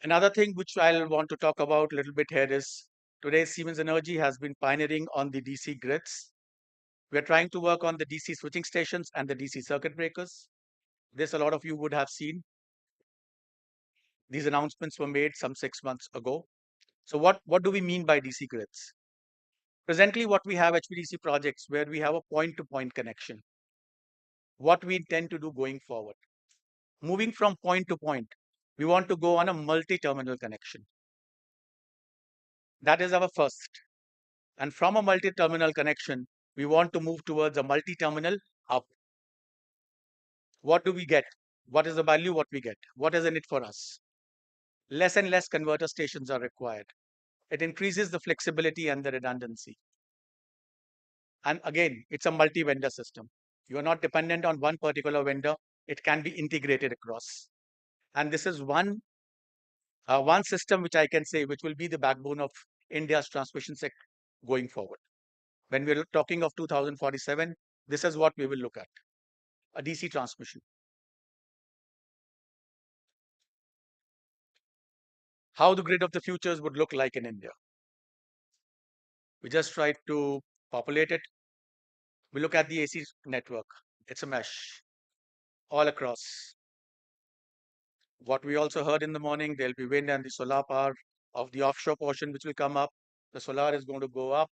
Another thing which I'll want to talk about a little bit here is today Siemens Energy has been pioneering on the DC grids. We're trying to work on the DC switching stations and the DC circuit breakers. This a lot of you would have seen. These announcements were made some 6 months ago. So what do we mean by DC grids? Presently, what we have HVDC projects where we have a point-to-point connection. What we intend to do going forward. Moving from point to point, we want to go on a multi-terminal connection. That is our first. And from a multi-terminal connection, we want to move towards a multi-terminal hub. What do we get? What is the value what we get? What is in it for us? Less and less converter stations are required. It increases the flexibility and the redundancy. And again, it's a multi-vendor system. You are not dependent on one particular vendor. It can be integrated across. And this is one system which I can say, which will be the backbone of India's transmission sector going forward. When we're talking of 2047, this is what we will look at, a DC transmission. How the grid of the futures would look like in India. We just try to populate it. We look at the AC network. It's a mesh all across. What we also heard in the morning, there'll be wind and the solar power of the offshore portion, which will come up. The solar is going to go up.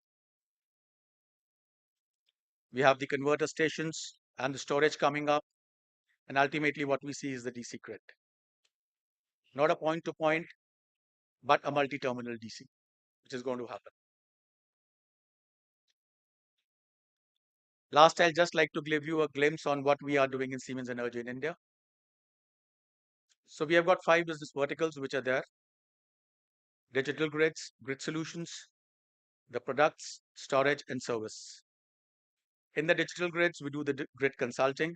We have the converter stations and the storage coming up. And ultimately, what we see is the DC grid. Not a point to point, but a multi-terminal DC, which is going to happen. Last, I'll just like to give you a glimpse on what we are doing in Siemens Energy in India. So we have got 5 business verticals which are there. Digital grids, grid solutions, the products, storage, and service. In the digital grids, we do the grid consulting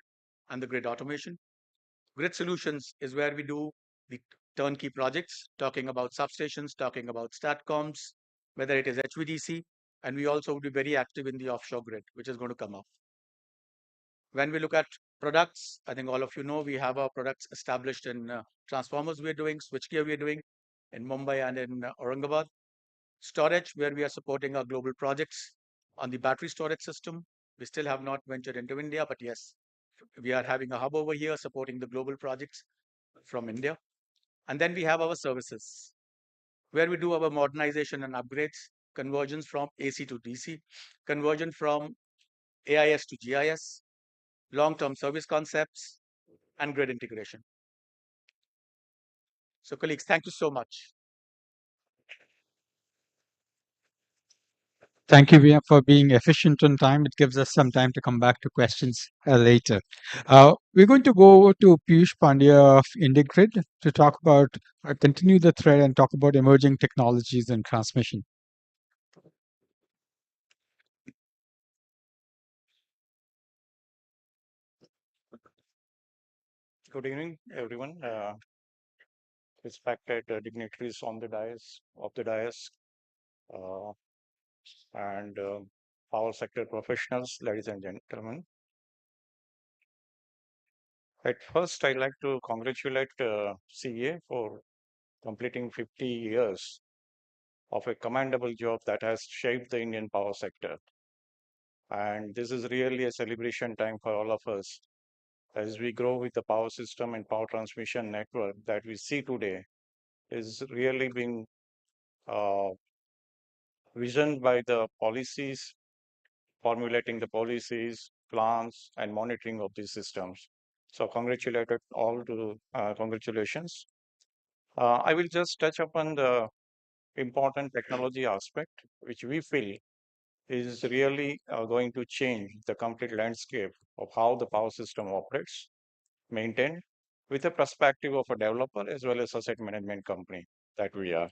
and the grid automation. Grid solutions is where we do the turnkey projects, talking about substations, talking about statcoms, whether it is HVDC, and we also would be very active in the offshore grid, which is going to come up. When we look at products, I think all of you know we have our products established in transformers we're doing, switchgear we're doing in Mumbai and in Aurangabad. Storage, where we are supporting our global projects on the battery storage system. We still have not ventured into India, but yes, we are having a hub over here supporting the global projects from India. And then we have our services, where we do our modernization and upgrades, conversions from AC to DC, conversion from AIS to GIS, long-term service concepts, and grid integration. So colleagues, thank you so much. Thank you, VM, for being efficient on time. It gives us some time to come back to questions later. We're going to go over to Piyush Pandya of IndiGrid to talk about, continue the thread and talk about emerging technologies in transmission. Good evening, everyone. Respected dignitaries on the dais, uh, and power sector professionals, ladies and gentlemen. At first, I'd like to congratulate CA for completing 50 years of a commendable job that has shaped the Indian power sector. And this is really a celebration time for all of us as we grow with the power system and power transmission network that we see today is really being uh, visioned by the policies, formulating the policies, plans, and monitoring of these systems. So congratulated all to congratulations. I will just touch upon the important technology aspect, which we feel is really going to change the complete landscape of how the power system operates, maintained, with a perspective of a developer as well as asset management company that we are.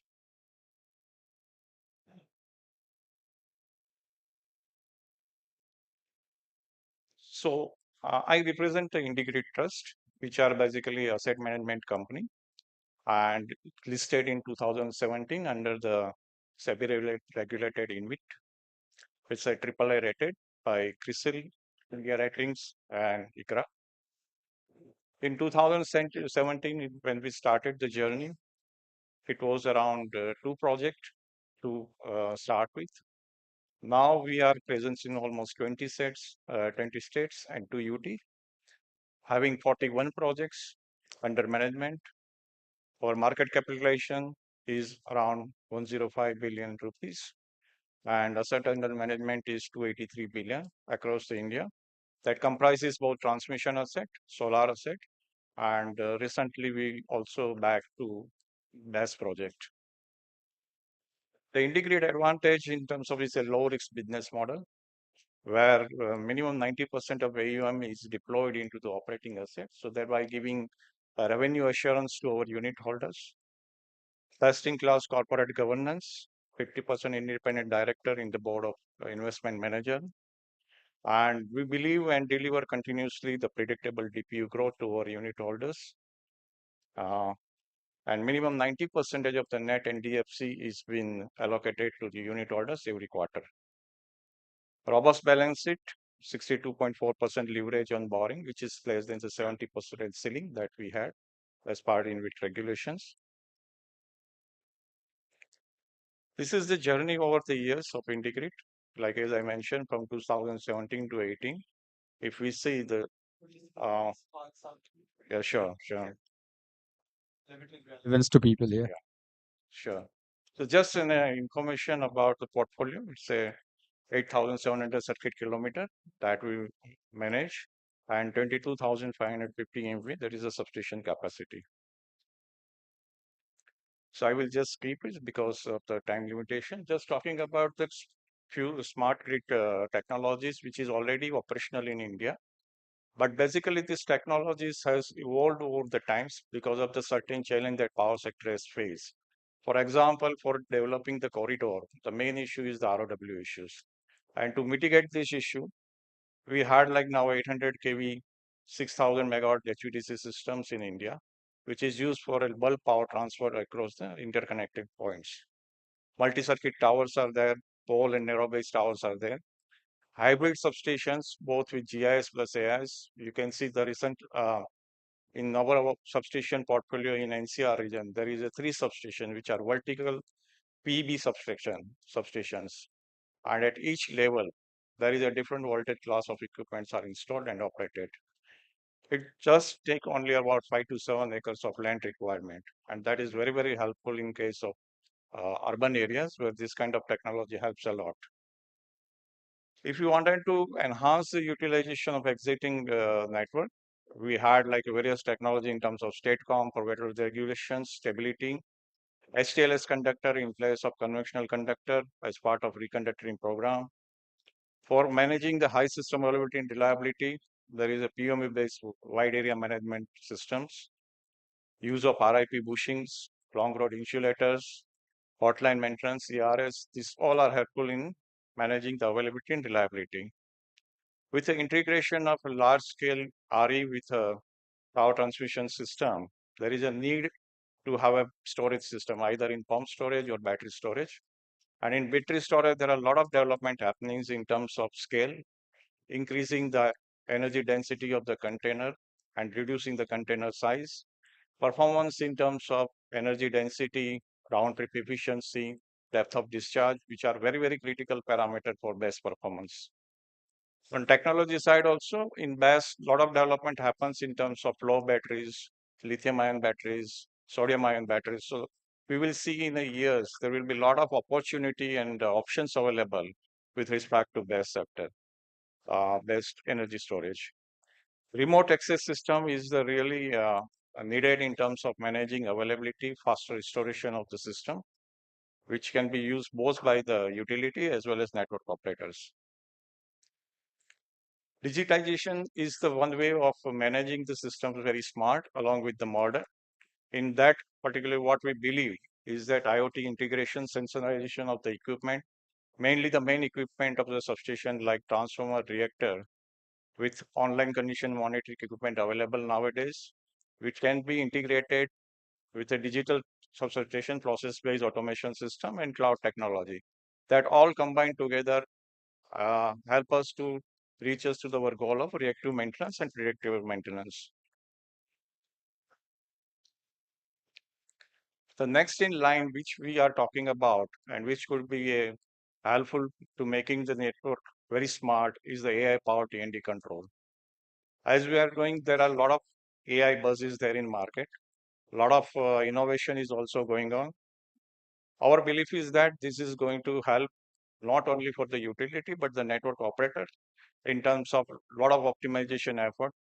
So I represent the Integrated Trust, which are basically asset management company and listed in 2017 under the SEBI regulated InvIT, which is AAA rated by CRISIL, India Ratings, and ICRA. In 2017, when we started the journey, it was around 2 projects to start with. Now we are present in almost 20 states and 2 UT, having 41 projects under management. Our market capitalization is around 105 billion rupees, and asset under management is 283 billion across the India. That comprises both transmission asset, solar asset, and recently we also back to BESS project. The integrated advantage in terms of is a low risk business model where minimum 90% of AUM is deployed into the operating assets, so thereby giving revenue assurance to our unit holders. Best in class corporate governance, 50% independent director in the board of investment manager. And we believe and deliver continuously the predictable DPU growth to our unit holders. And minimum 90% of the net NDFC is being allocated to the unit holders every quarter. Robust balance sheet, 62.4% leverage on borrowing, which is less than the 70% ceiling that we had as part in with regulations. This is the journey over the years of Integrate. Like as I mentioned, from 2017 to 18. If we see the, yeah, sure, Relevance to people here. yeah, sure. So just an information about the portfolio. It's a 8,700 circuit kilometer that we manage and 22,550 MV. That is a substation capacity. So I will just skip it because of the time limitation. Just talking about the few smart grid technologies which is already operational in India. But basically, this technologies has evolved over the times because of the certain challenge that power sector has faced. For example, for developing the corridor, the main issue is the ROW issues. And to mitigate this issue, we had like now 800 kV, 6,000 megawatt HVDC systems in India, which is used for a bulk power transfer across the interconnected points. Multi-circuit towers are there, pole and narrow-based towers are there. Hybrid substations, both with GIS plus AIS. You can see the recent in our substation portfolio in NCR region, there is a 3 substation which are vertical PB substations. And at each level, there is a different voltage class of equipments are installed and operated. It just take only about 5 to 7 acres of land requirement. And that is very, very helpful in case of urban areas where this kind of technology helps a lot. If you wanted to enhance the utilization of existing network, we had like various technology in terms of StateCom for better regulation, stability, HTLS conductor in place of conventional conductor as part of reconductoring program. For managing the high system availability and reliability, there is a PME-based wide area management systems, use of RIP bushings, long road insulators, hotline maintenance, ERS. These all are helpful in managing the availability and reliability. With the integration of a large scale RE with a power transmission system, there is a need to have a storage system, either in pump storage or battery storage. And in battery storage, there are a lot of development happenings in terms of scale, increasing the energy density of the container and reducing the container size, performance in terms of energy density, round trip efficiency, depth of discharge, which are very, very critical parameter for best performance. On technology side also, in BESS, a lot of development happens in terms of flow batteries, lithium-ion batteries, sodium-ion batteries. So we will see in the years, there will be a lot of opportunity and options available with respect to BESS sector, best energy storage. Remote access system is the really needed in terms of managing availability, faster restoration of the system, which can be used both by the utility as well as network operators. Digitization is the one way of managing the systems very smart along with the model. In that particular, what we believe is that IoT integration, sensorization of the equipment, mainly the main equipment of the substation like transformer, reactor, with online condition monitoring equipment available nowadays, which can be integrated with a digital substation process-based automation system and cloud technology. That all combined together help us to reach us to our goal of reactive maintenance and predictive maintenance. The next in line, which we are talking about, and which could be a helpful to making the network very smart is the AI-powered T&D control. As we are going, there are a lot of AI buzzes there in market. A lot of innovation is also going on. Our belief is that this is going to help not only for the utility, but the network operator in terms of a lot of optimization effort,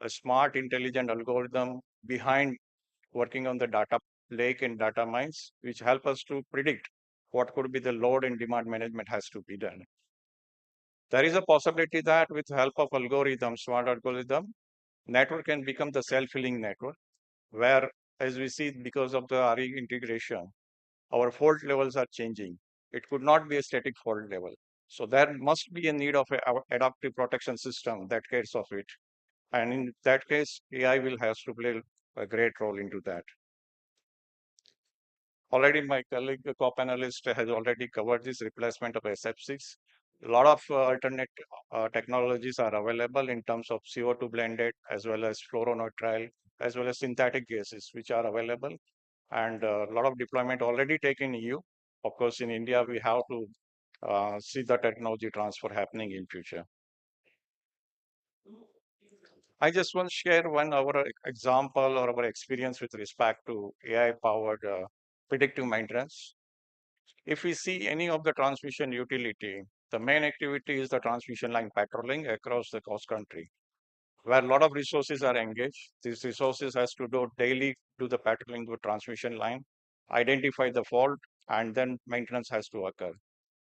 a smart, intelligent algorithm behind working on the data lake and data mines, which help us to predict what could be the load and demand management has to be done. There is a possibility that with help of algorithms, smart algorithm, network can become the self-healing network, where as we see because of the RE integration, our fault levels are changing. It could not be a static fault level. So there must be a need of a adaptive protection system that cares of it. And in that case, AI will have to play a great role into that. Already my colleague, the co-panelist has already covered this replacement of SF6. A lot of alternate technologies are available in terms of CO2 blended as well as fluoroneutral as well as synthetic gases which are available, and a lot of deployment already taken in EU. Of course, in India, we have to see the technology transfer happening in future. I just want to share one our example or our experience with respect to AI-powered predictive maintenance. If we see any of the transmission utility, the main activity is the transmission line patrolling across the coast country, where a lot of resources are engaged. These resources has to do the patrolling to the transmission line, identify the fault, and then maintenance has to occur.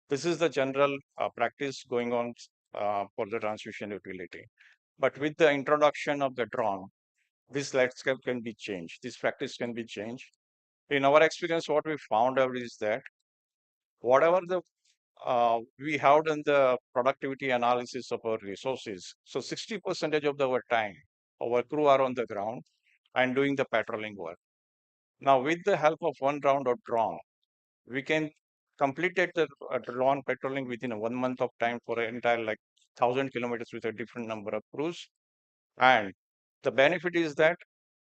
This is the general practice going on for the transmission utility. But with the introduction of the drone, this landscape can be changed. This practice can be changed. In our experience, what we found out is that whatever the we have done the productivity analysis of our resources. So 60% of our time, our crew are on the ground and doing the patrolling work. Now, with the help of one round of drone, we can complete the drone patrolling within a 1 month of time for an entire like 1,000 kilometers with a different number of crews. And the benefit is that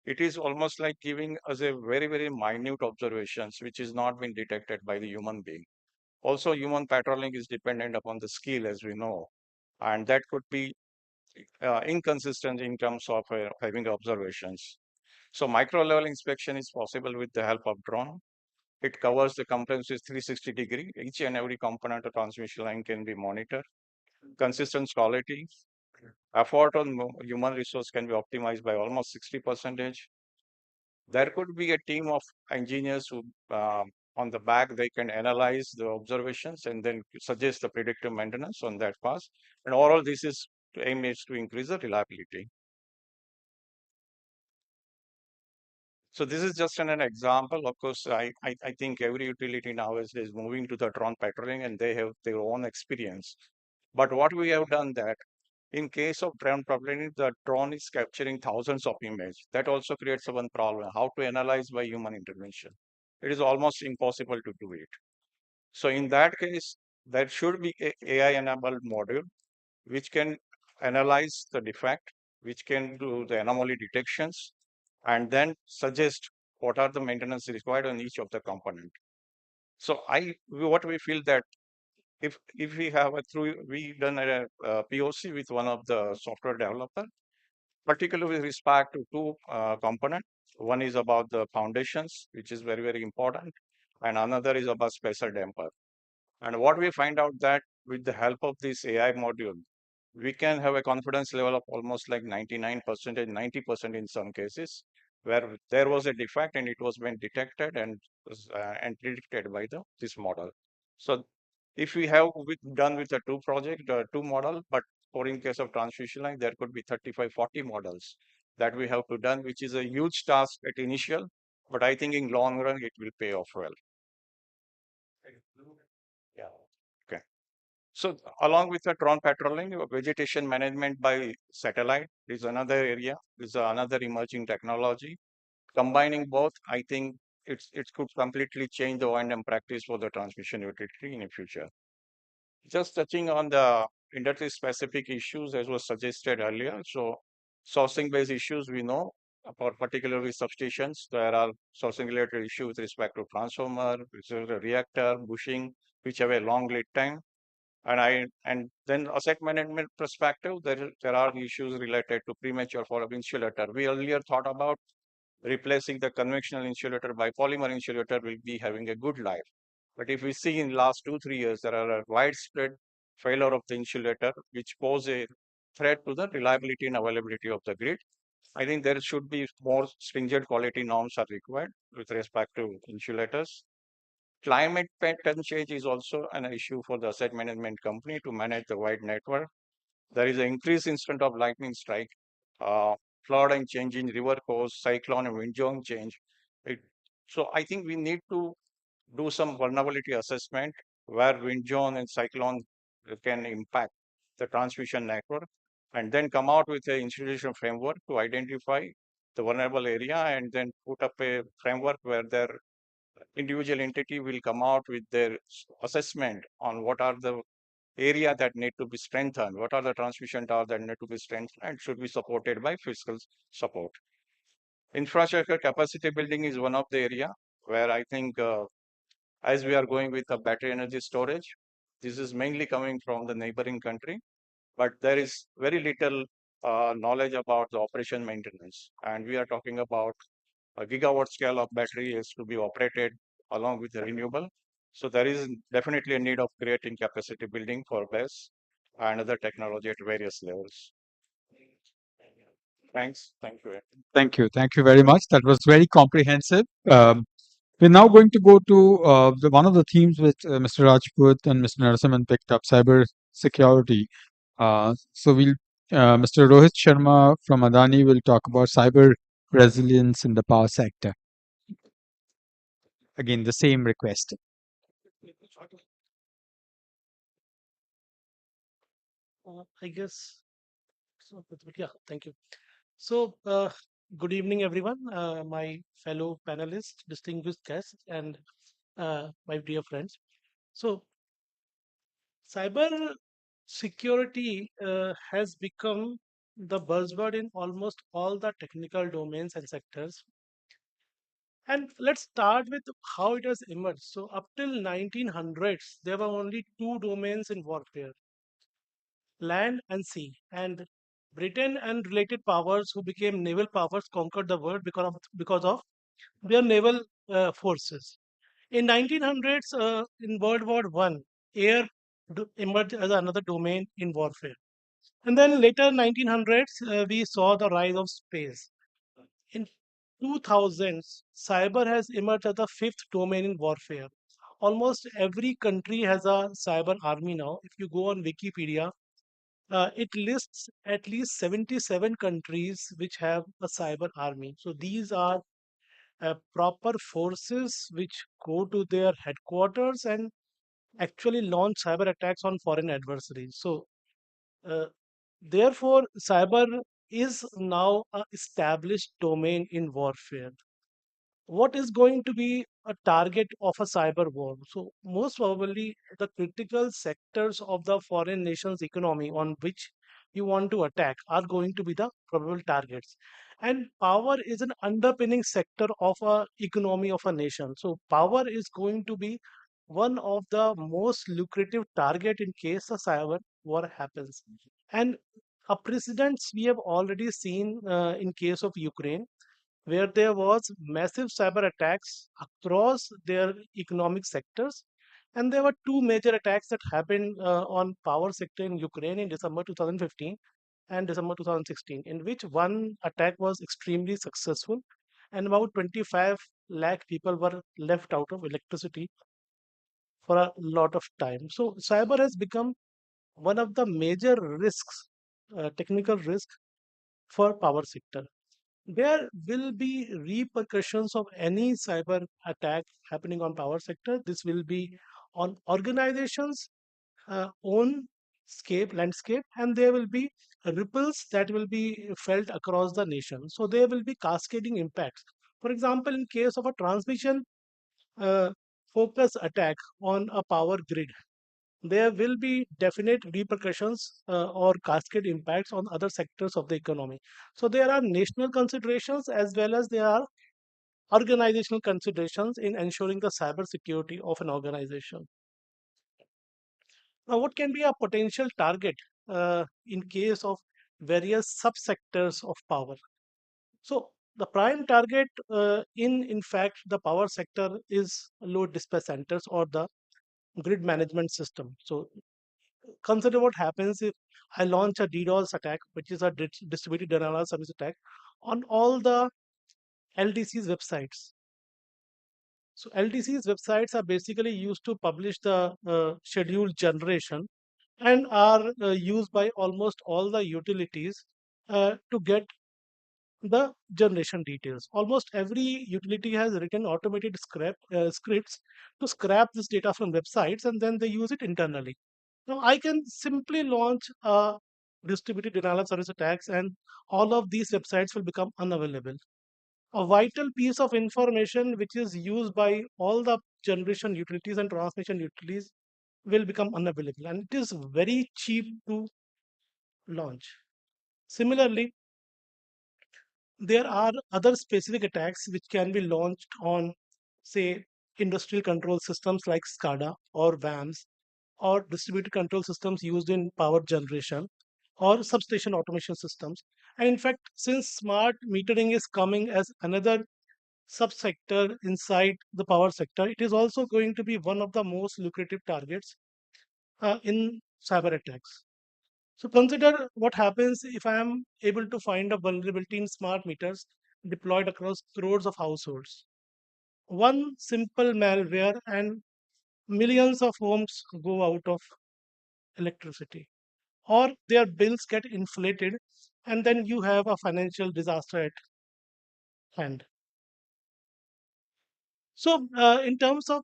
it is almost like giving us a very, very minute observations, which is not being detected by the human being. Also, human patrolling is dependent upon the skill, as we know, and that could be inconsistent in terms of having observations. So micro level inspection is possible with the help of drone. It covers the comprehensive 360 degree. Each and every component of transmission line can be monitored. Consistent quality. Effort on human resource can be optimized by almost 60%. There could be a team of engineers who on the back they can analyze the observations and then suggest the predictive maintenance on that path. And overall, this is aim is to increase the reliability. So this is just an example. Of course, I think every utility nowadays is moving to the drone patrolling and they have their own experience. But what we have done that in case of drone patrolling, the drone is capturing thousands of images. That also creates one problem, how to analyze by human intervention. It is almost impossible to do it. So in that case, there should be a AI-enabled module which can analyze the defect, which can do the anomaly detections, and then suggest what are the maintenance required on each of the component. So what we feel that if we have we done a POC with one of the software developer, particularly with respect to two components. One is about the foundations, which is very, very important, and another is about spacer damper. And what we find out that with the help of this AI module, we can have a confidence level of almost like 99%, 90% in some cases, where there was a defect and it was been detected and predicted by this model. So if we have done with a two project, two model, but or in case of transmission line, there could be 35, 40 models that we have to done, which is a huge task at initial, but I think in long run, it will pay off well. Yeah. Okay. So along with the drone patrolling, vegetation management by satellite is another area, is another emerging technology. Combining both, I think it could completely change the O&M practice for the transmission utility in the future. Just touching on the industry specific issues as was suggested earlier. So sourcing based issues, we know for particularly substations. There are sourcing related issues with respect to transformer, reactor, bushing, which have a long lead time. And then asset management perspective, there are issues related to premature for insulator. We earlier thought about replacing the conventional insulator by polymer insulator will be having a good life. But if we see in last 2 3 years, there are a widespread failure of the insulator, which pose a threat to the reliability and availability of the grid. I think there should be more stringent quality norms are required with respect to insulators. Climate pattern change is also an issue for the asset management company to manage the wide network. There is an increased incident of lightning strike, uh, flood and change in river course, cyclone and wind zone change. It, so I think we need to do some vulnerability assessment where wind zone and cyclone can impact the transmission network, and then come out with an institutional framework to identify the vulnerable area and then put up a framework where their individual entity will come out with their assessment on what are the area that need to be strengthened, what are the transmission towers that need to be strengthened and should be supported by fiscal support. Infrastructure capacity building is one of the area where I think as we are going with the battery energy storage, this is mainly coming from the neighboring country, but there is very little knowledge about the operation maintenance. And we are talking about a gigawatt scale of battery is to be operated along with the renewable. So there is definitely a need of creating capacity building for BESS and other technology at various levels. Thanks. Thank you. Thank you. Thank you very much. That was very comprehensive. We're now going to go to one of the themes which Mr. Rajput and Mr. Narasimhan picked up, cyber security. So Mr. Rohit Sharma from Adani will talk about cyber resilience in the power sector. Again, the same request. I guess so. Yeah, thank you. So, good evening, everyone. My fellow panelists, distinguished guests, and my dear friends. So, cyber security has become the buzzword in almost all the technical domains and sectors. And let's start with how it has emerged. So, up till 1900s, there were only two domains in warfare: land and sea. And Britain and related powers who became naval powers conquered the world because of their naval forces. In 1900s, in World War One, air emerged as another domain in warfare. And then later 1900s, we saw the rise of space. In 2000s, cyber has emerged as the fifth domain in warfare. Almost every country has a cyber army now. If you go on Wikipedia, it lists at least 77 countries which have a cyber army. So these are proper forces which go to their headquarters and actually launch cyber attacks on foreign adversaries. So, uh, therefore, cyber is now a established domain in warfare. What is going to be a target of a cyber war? So, most probably, the critical sectors of the foreign nation's economy on which you want to attack are going to be the probable targets. And power is an underpinning sector of a economy of a nation. So, power is going to be one of the most lucrative target in case a cyber war happens. And a precedents we have already seen in case of Ukraine, where there was massive cyber attacks across their economic sectors, and there were two major attacks that happened on power sector in Ukraine in December 2015 and December 2016, in which one attack was extremely successful and about 25 lakh people were left out of electricity for a lot of time. So cyber has become one of the major risks, technical risk for power sector. There will be repercussions of any cyber attack happening on power sector. This will be on organizations own landscape, and there will be ripples that will be felt across the nation. So there will be cascading impacts. For example, in case of a transmission uh, focus attack on a power grid, there will be definite repercussions or cascade impacts on other sectors of the economy. So there are national considerations as well as there are organizational considerations in ensuring the cyber security of an organization. Now, what can be a potential target in case of various subsectors of power? So the prime target in fact the power sector is load dispatch centers or the grid management system. So consider what happens if I launch a DDoS attack, which is a distributed denial of service attack, on all the LDC's websites. So LDC's websites are basically used to publish the schedule generation and are used by almost all the utilities to get the generation details. Almost every utility has written automated scripts to scrap this data from websites and then they use it internally. Now I can simply launch a distributed denial of service attacks and all of these websites will become unavailable. A vital piece of information which is used by all the generation utilities and transmission utilities will become unavailable and it is very cheap to launch. Similarly, there are other specific attacks which can be launched on, say, industrial control systems like SCADA or VAMs, or distributed control systems used in power generation, or substation automation systems. And in fact, since smart metering is coming as another subsector inside the power sector, it is also going to be one of the most lucrative targets in cyber attacks. So consider what happens if I am able to find a vulnerability in smart meters deployed across crores of households. One simple malware and millions of homes go out of electricity, or their bills get inflated, and then you have a financial disaster at hand. So, in terms of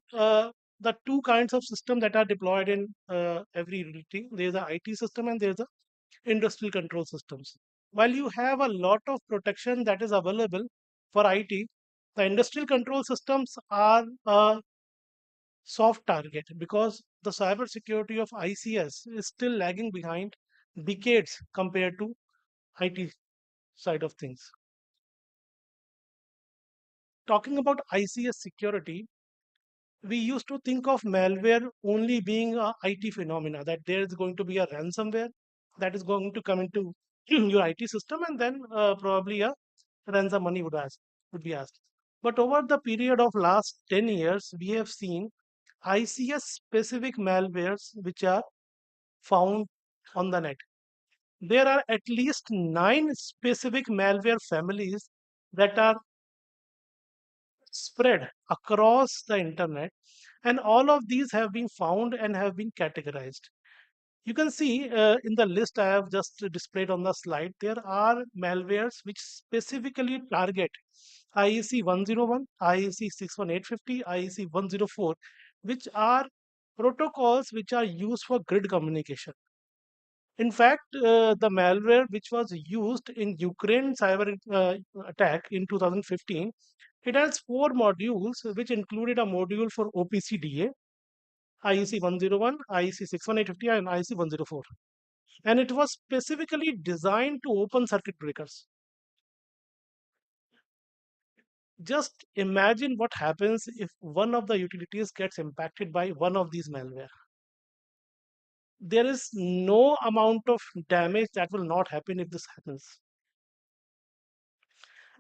the two kinds of system that are deployed in every utility, there's a IT system and there's a industrial control systems. While you have a lot of protection that is available for IT, the industrial control systems are a soft target because the cyber security of ICS is still lagging behind decades compared to IT side of things. Talking about ICS security, we used to think of malware only being a IT phenomena, that there is going to be a ransomware that is going to come into your IT system and then probably a ransom money would be asked. But over the period of last 10 years, we have seen ICS specific malwares which are found on the net. There are at least 9 specific malware families that are spread across the internet, and all of these have been found and have been categorized. You can see in the list I have just displayed on the slide, there are malwares which specifically target IEC 101, IEC 61850, IEC 104, which are protocols which are used for grid communication. In fact, the malware which was used in Ukraine cyber attack in 2015, it has 4 modules, which included a module for OPCDA, IEC 101, IEC 61850, and IEC 104. And it was specifically designed to open circuit breakers. Just imagine what happens if one of the utilities gets impacted by one of these malware. There is no amount of damage that will not happen if this happens.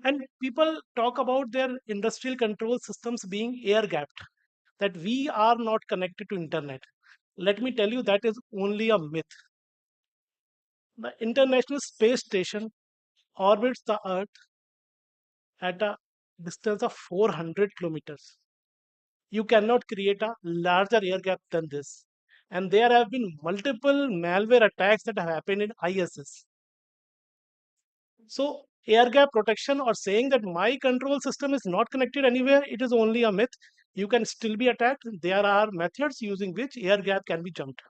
And people talk about their industrial control systems being air gapped, that we are not connected to internet. Let me tell you, that is only a myth. The International Space Station orbits the Earth at a distance of 400 kilometers. You cannot create a larger air gap than this. And there have been multiple malware attacks that have happened in ISS. So, air gap protection or saying that my control system is not connected anywhere, it is only a myth. You can still be attacked. There are methods using which air gap can be jumped.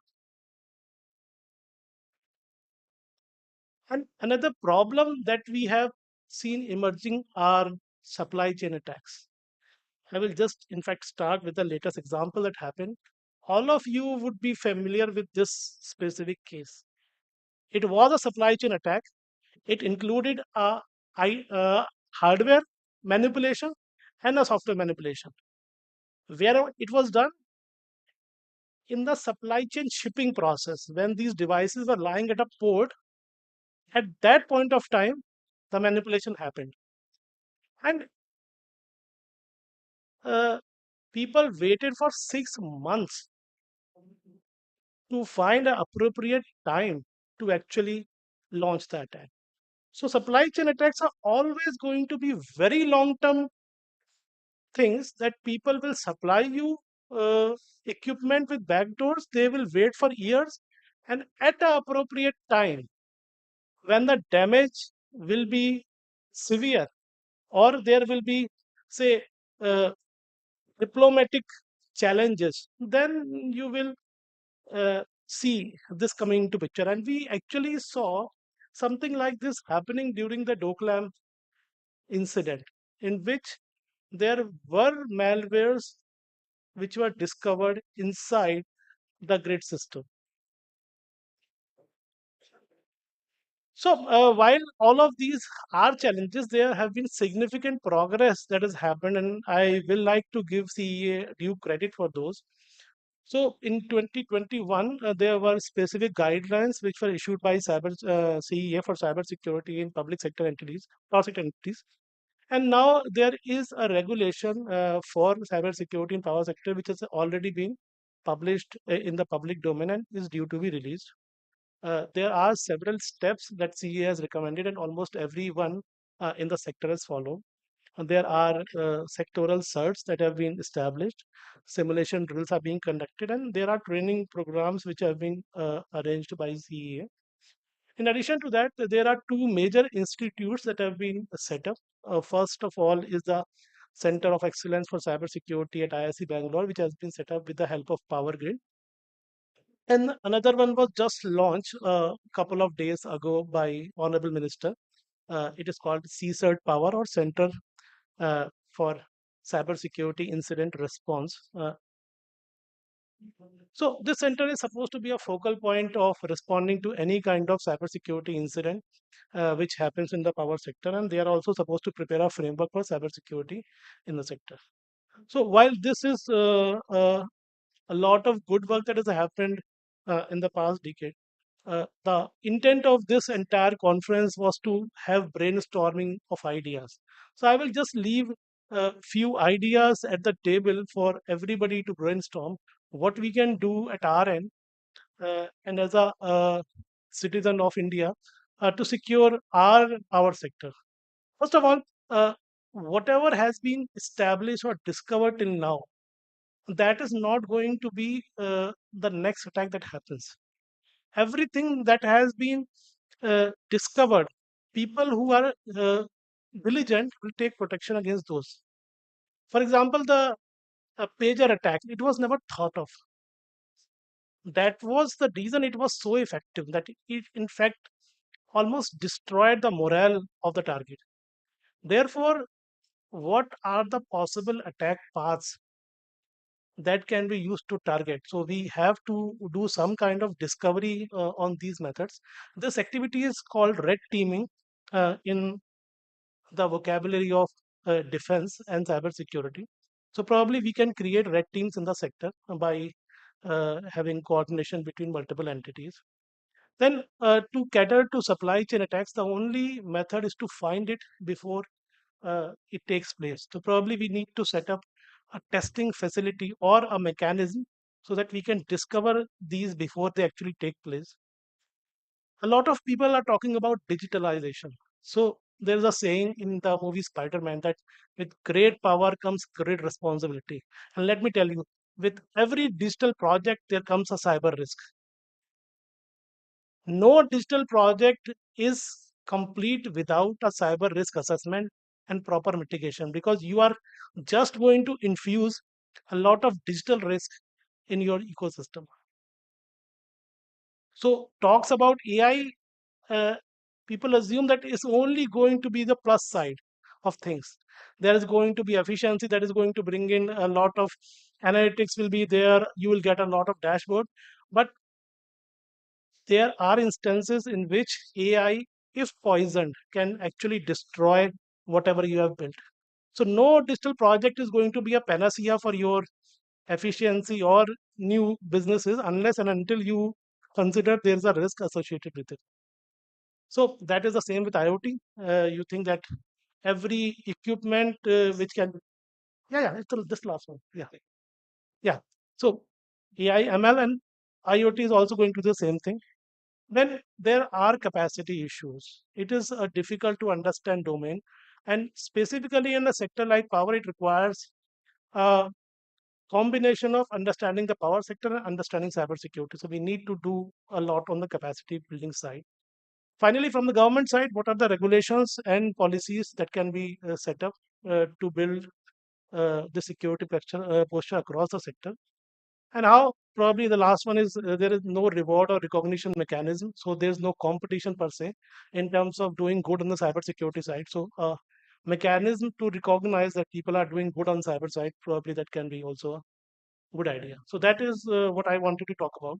And another problem that we have seen emerging are supply chain attacks. I will just, in fact, start with the latest example that happened. all of you would be familiar with this specific case. It was a supply chain attack. It included hardware manipulation and a software manipulation. Where it was done in the supply chain shipping process, when these devices were lying at a port, at that point of time, the manipulation happened. And uh, people waited for 6 months to find an appropriate time to actually launch the attack. So supply chain attacks are always going to be very long term things, that people will supply you equipment with backdoors. They will wait for years, and at the appropriate time, when the damage will be severe, or there will be, say, uh, diplomatic challenges, then you will see this coming into picture. And we actually saw something like this happening during the Doklam incident, in which there were malwares which were discovered inside the grid system. So, while all of these are challenges, there have been significant progress that has happened, and I will like to give CEA due credit for those. So, in 2021, there were specific guidelines which were issued by CEA for cybersecurity in public sector entities, power sector entities. And now there is a regulation for cybersecurity in power sector, which has already been published in the public domain and is due to be released. There are several steps that CA has recommended, and almost everyone in the sector has followed. And there are sectoral certs that have been established, simulation drills are being conducted, and there are training programs which have been arranged by CEA. In addition to that, there are two major institutes that have been set up. First of all is the Center of Excellence for Cybersecurity at IIC Bangalore, which has been set up with the help of Power Grid. And another one was just launched a couple of days ago by Honorable Minister. It is called CSERT Power, or Center for Cybersecurity Incident Response. So this center is supposed to be a focal point of responding to any kind of cybersecurity incident which happens in the power sector, and they are also supposed to prepare a framework for cybersecurity in the sector. So while this is a lot of good work that has happened in the past decade, the intent of this entire conference was to have brainstorming of ideas. So I will just leave a few ideas at the table for everybody to brainstorm what we can do at our end, and as a citizen of India, to secure our power sector. First of all, whatever has been established or discovered till now, that is not going to be the next attack that happens. Everything that has been discovered, people who are diligent will take protection against those. For example, the pager attack, it was never thought of. That was the reason it was so effective, that it in fact almost destroyed the morale of the target. Therefore, what are the possible attack paths that can be used to target? So we have to do some kind of discovery on these methods. This activity is called red teaming in the vocabulary of defense and cybersecurity. So probably we can create red teams in the sector by having coordination between multiple entities. Then to cater to supply chain attacks, the only method is to find it before it takes place. So probably we need to set up a testing facility or a mechanism so that we can discover these before they actually take place. A lot of people are talking about digitalization. So there's a saying in the movie Spider-Man that with great power comes great responsibility. And let me tell you, with every digital project, there comes a cyber risk. No digital project is complete without a cyber risk assessment and proper mitigation, because you are just going to infuse a lot of digital risk in your ecosystem. So talks about AI, uh, people assume that it's only going to be the plus side of things. There is going to be efficiency that is going to bring in a lot of analytics will be there, you will get a lot of dashboard. But there are instances in which AI, if poisoned, can actually destroy whatever you have built. So no digital project is going to be a panacea for your efficiency or new businesses unless and until you consider there is a risk associated with it. So that is the same with IoT. You think that every equipment which can, yeah, it's this last one. Yeah. So AI, ML, and IoT is also going to do the same thing. Then there are capacity issues. It is a difficult to understand domain, and specifically in a sector like power, it requires a combination of understanding the power sector and understanding cybersecurity. So we need to do a lot on the capacity building side. Finally, from the government side, what are the regulations and policies that can be set up to build the security posture across the sector? And how probably the last one is there is no reward or recognition mechanism. So there's no competition per se in terms of doing good on the cybersecurity side. So mechanism to recognize that people are doing good on cyber side, probably that can be also a good idea. So that is what I wanted to talk about.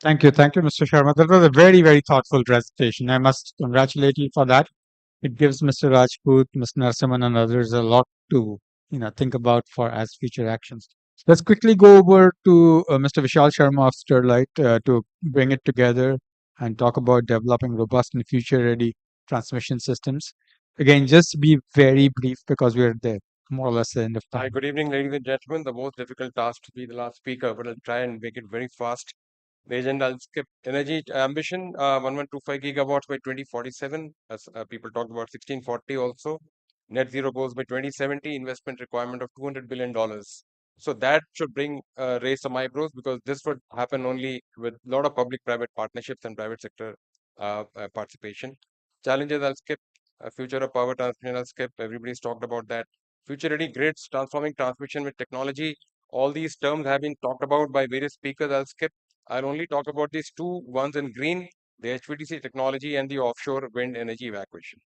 Thank you, Mr. Sharma. That was a very, very thoughtful presentation. I must congratulate you for that. It gives Mr. Rajput, Mr. Narasimhan, and others a lot to think about for as future actions. Let's quickly go over to Mr. Vishal Sharma of Sterlite to bring it together and talk about developing robust and future-ready transmission systems. Again, just be very brief because we're there more or less at the end of Hi, time. good evening, ladies and gentlemen. The most difficult task to be the last speaker, but I'll try and make it very fast. The agenda, I'll skip energy ambition, 1125 gigawatts by 2047, as people talked about 1640 also. Net zero goals by 2070, investment requirement of $200 billion. So that should raise some eyebrows because this would happen only with a lot of public-private partnerships and private sector participation. Challenges, I'll skip. Future of power transmission, I'll skip. Everybody's talked about that. Future ready grids, transforming transmission with technology. All these terms have been talked about by various speakers. I'll skip. I'll only talk about these two ones in green, the HVDC technology and the offshore wind energy evacuation,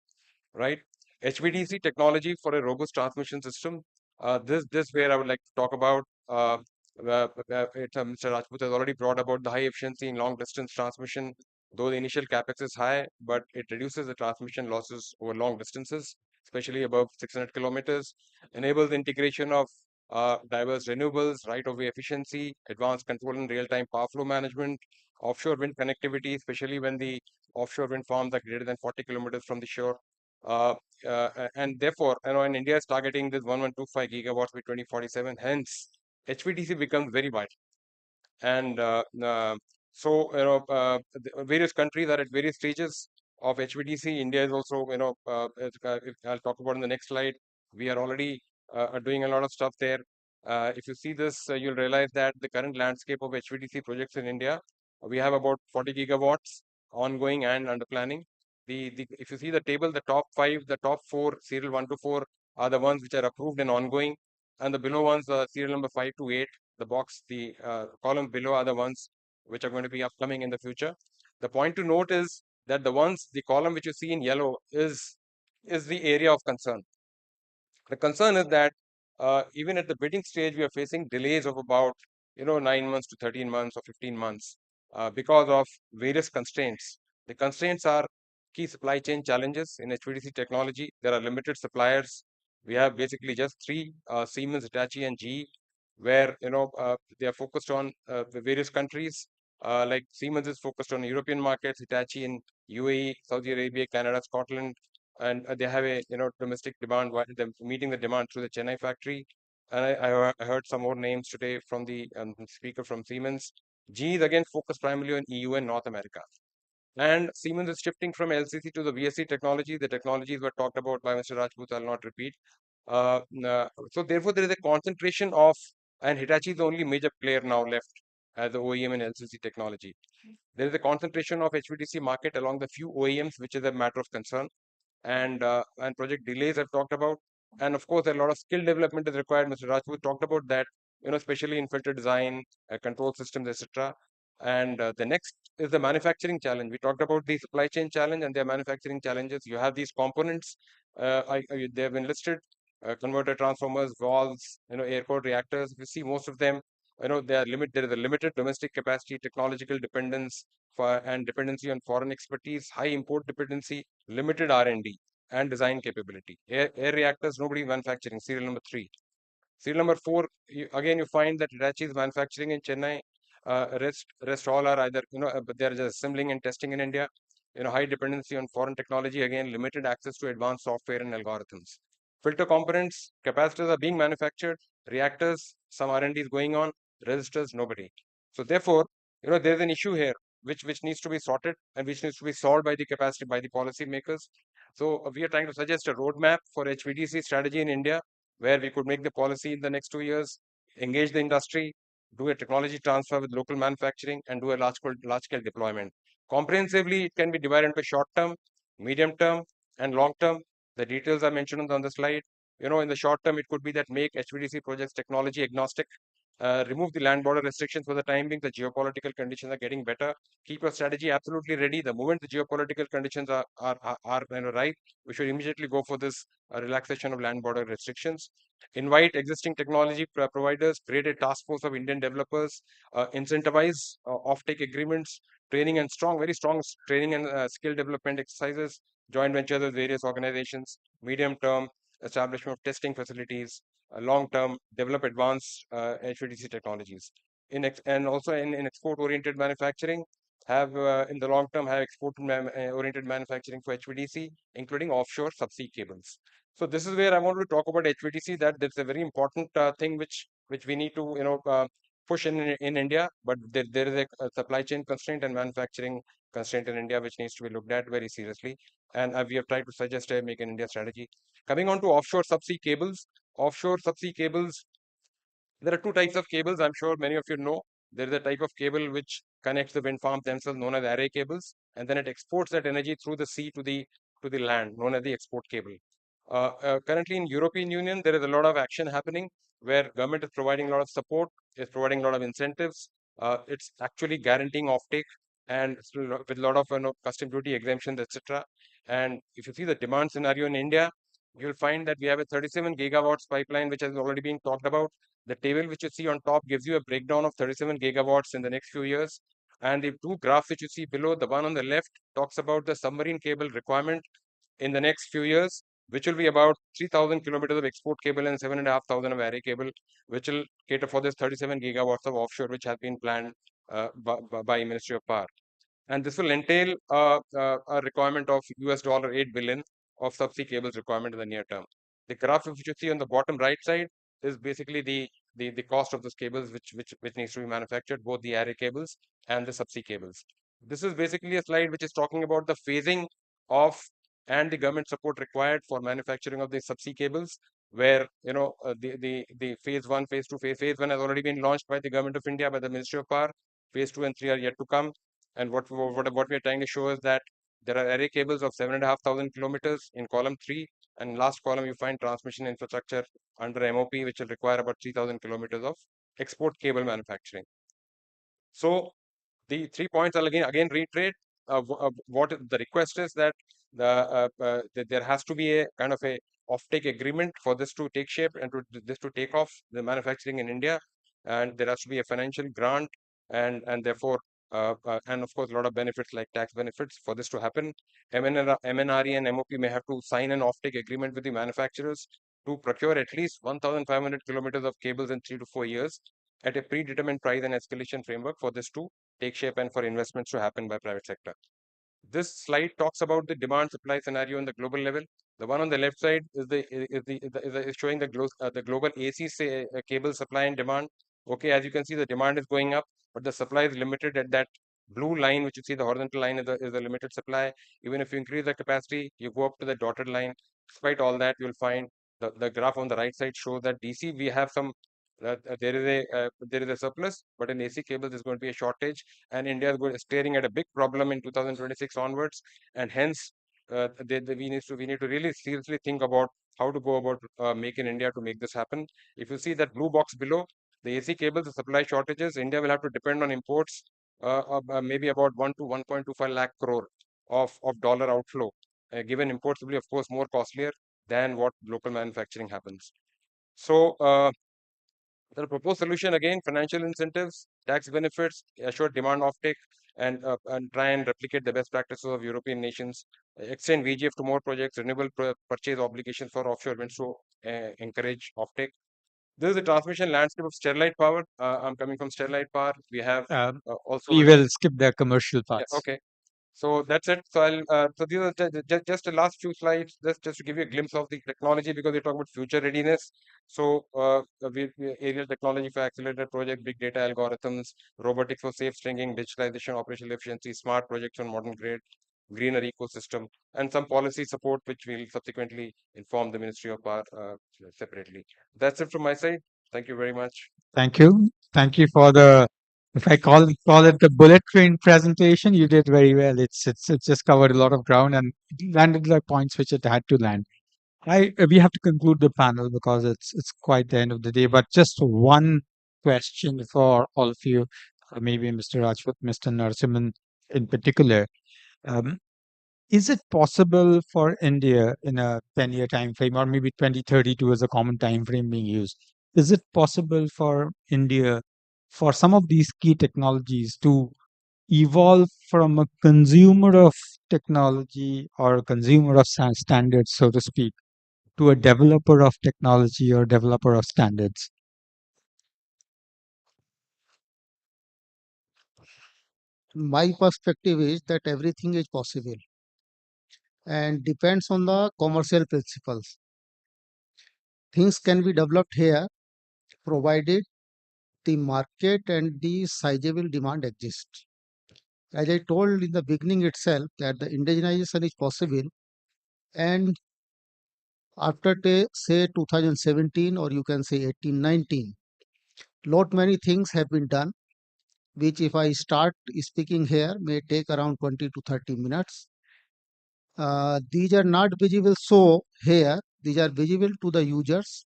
right? HVDC technology for a robust transmission system. This where I would like to talk about. Mr. Rajput has already brought about the high efficiency in long distance transmission. Though the initial capex is high, but it reduces the transmission losses over long distances, especially above 600 kilometers. Enables integration of diverse renewables, right-of-way efficiency, advanced control and real-time power flow management, offshore wind connectivity, especially when the offshore wind farms are greater than 40 kilometers from the shore. And therefore, and India is targeting this 1125 gigawatts by 2047. Hence, HVDC becomes very vital. And so, various countries are at various stages of HVDC. India is also, I'll talk about in the next slide. We are already doing a lot of stuff there. If you see this, you'll realize that the current landscape of HVDC projects in India, we have about 40 gigawatts ongoing and under planning. If you see the table, the top five, the top four, serial 1 to 4, are the ones which are approved and ongoing, and the below ones, serial number 5 to 8, the column below are the ones which are going to be upcoming in the future. The point to note is that the column which you see in yellow is the area of concern. The concern is that even at the bidding stage, we are facing delays of about 9 months to 13 months or 15 months because of various constraints. The constraints are key supply chain challenges in HVDC technology. There are limited suppliers. We have basically just three: Siemens, Hitachi, and GE, where they are focused on the various countries. Like Siemens is focused on European markets, Hitachi in UAE, Saudi Arabia, Canada, Scotland, and they have a domestic demand while they're meeting the demand through the Chennai factory. And I heard some more names today from the speaker from Siemens. GE is again focused primarily on EU and North America. And Siemens is shifting from LCC to the VSC technology. The technologies were talked about by Mr. Rajput. I'll not repeat. So therefore, there is a concentration of, and Hitachi is the only major player now left as the OEM in LCC technology. There is a concentration of HVDC market along the few OEMs, which is a matter of concern. And project delays I've talked about. And of course, a lot of skill development is required. Mr. Rajput talked about that, especially in filter design, control systems, etc. And the next is the manufacturing challenge. We talked about the supply chain challenge and their manufacturing challenges. You have these components. They have been listed. converter transformers, valves, air cooled reactors. We see most of them, they are limit. There is a limited domestic capacity, technological dependence, and dependency on foreign expertise, high import dependency, limited R&D and design capability. Air reactors, nobody manufacturing. Serial number 3. Serial number 4, again you find that Hitachi is manufacturing in Chennai. Rest all are either, but they are just assembling and testing in India. High dependency on foreign technology, again, limited access to advanced software and algorithms. Filter components, capacitors are being manufactured, reactors, some R&D is going on, resistors, nobody. So therefore, there's an issue here which needs to be sorted and which needs to be solved by the capacity, by the policy makers. So we are trying to suggest a roadmap for HVDC strategy in India, where we could make the policy in the next 2 years, engage the industry, do a technology transfer with local manufacturing, and do a large scale deployment. Comprehensively, it can be divided into short term, medium term, and long term. The details are mentioned on the slide. In the short term, it could be that make HVDC projects technology agnostic, remove the land border restrictions for the time being. The geopolitical conditions are getting better. Keep your strategy absolutely ready. The moment the geopolitical conditions are right, we should immediately go for this relaxation of land border restrictions. Invite existing technology providers, create a task force of Indian developers, incentivize offtake agreements, training and very strong training and skill development exercises, joint ventures with various organizations, medium term establishment of testing facilities, long term develop advanced HVDC technologies. And also in export oriented manufacturing, have in the long term have export oriented manufacturing for HVDC, including offshore subsea cables. So this is where I want to talk about HVDC. That's a very important thing which we need to push in India. But there is a supply chain constraint and manufacturing constraint in India which needs to be looked at very seriously. And we have tried to suggest a Make in India strategy. Coming on to offshore subsea cables. Offshore subsea cables, there are two types of cables. I'm sure many of you know. There is a type of cable which connects the wind farms themselves, known as array cables, and then it exports that energy through the sea to the land, known as the export cable. Currently in European Union, there is a lot of action happening where government is providing a lot of support, is providing a lot of incentives. It's actually guaranteeing offtake and with a lot of custom duty exemptions, etc. And if you see the demand scenario in India, you'll find that we have a 37 gigawatts pipeline which has already been talked about. The table which you see on top gives you a breakdown of 37 gigawatts in the next few years. And the two graphs which you see below, the one on the left talks about the submarine cable requirement in the next few years, which will be about 3,000 kilometers of export cable and 7,500 of array cable, which will cater for this 37 gigawatts of offshore, which has been planned by Ministry of Power. And this will entail a requirement of US $8 billion of subsea cables requirement in the near term. The graph which you see on the bottom right side is basically the cost of those cables which needs to be manufactured, both the array cables and the subsea cables. This is basically a slide which is talking about the phasing of and the government support required for manufacturing of the subsea cables, where the phase 1, phase 2, phase 1 has already been launched by the government of India, by the Ministry of Power. Phase 2 and 3 are yet to come. And what we are trying to show is that there are array cables of 7,500 kilometers in column 3, and last column you find transmission infrastructure under MOP, which will require about 3,000 kilometers of export cable manufacturing. So the 3 points I'll again reiterate. What the request is that there has to be a kind of a offtake agreement for this to take shape and this to take off the manufacturing in India, and there has to be a financial grant and therefore and of course a lot of benefits like tax benefits for this to happen. MNRE and MOP may have to sign an offtake agreement with the manufacturers to procure at least 1,500 kilometers of cables in 3 to 4 years at a predetermined price and escalation framework for this to take shape and for investments to happen by private sector. This slide talks about the demand supply scenario on the global level. The one on the left side is showing the global AC cable supply and demand. Okay, as you can see, the demand is going up, but the supply is limited at that blue line, which you see the horizontal line is a limited supply. Even if you increase the capacity, you go up to the dotted line. Despite all that, you'll find the graph on the right side shows that DC we have some there is a surplus, but in AC cables there's going to be a shortage, and India is staring at a big problem in 2026 onwards, and hence we need to really seriously think about how to go about Make in India to make this happen. If you see that blue box below, the AC cables, the supply shortages, India will have to depend on imports of maybe about 1 to 1.25 lakh crore of dollar outflow. Given imports will be of course more costlier. than what local manufacturing happens. So the proposed solution again, financial incentives, tax benefits, assure demand offtake, and try and replicate the best practices of European nations. Extend VGF to more projects, renewable purchase obligations for offshore wind to encourage offtake. This is the transmission landscape of Sterlite Power. I'm coming from Sterlite Power. We have also. We will skip the commercial Yeah, parts. okay. So that's it. So I'll so these are just the last few slides, just to give you a glimpse of the technology, because we talk about future readiness. So aerial technology for accelerated project, big data algorithms, robotics for safe stringing, digitalization, operational efficiency, smart projects on modern grid, greener ecosystem, and some policy support, which we'll subsequently inform the Ministry of Power separately. That's it from my side. Thank you very much. Thank you. Thank you for the, if I call it the bullet train presentation, you did very well. It's just covered a lot of ground and landed the points which it had to land. We have to conclude the panel because it's quite the end of the day. But just one question for all of you, maybe Mr. Rajput, Mr. Narasimhan in particular. Um, is it possible for India in a 10-year time frame, or maybe 2032 as a common time frame being used? Is it possible for India, for some of these key technologies, to evolve from a consumer of technology or a consumer of standards, so to speak, to a developer of technology or developer of standards? My perspective is that everything is possible and depends on the commercial principles. Things can be developed here provided the market and the sizable demand exist. As I told in the beginning itself that the indigenization is possible, and after say 2017 or you can say 18-19, lot many things have been done, which if I start speaking here may take around 20 to 30 minutes. These are not visible so here, these are visible to the users,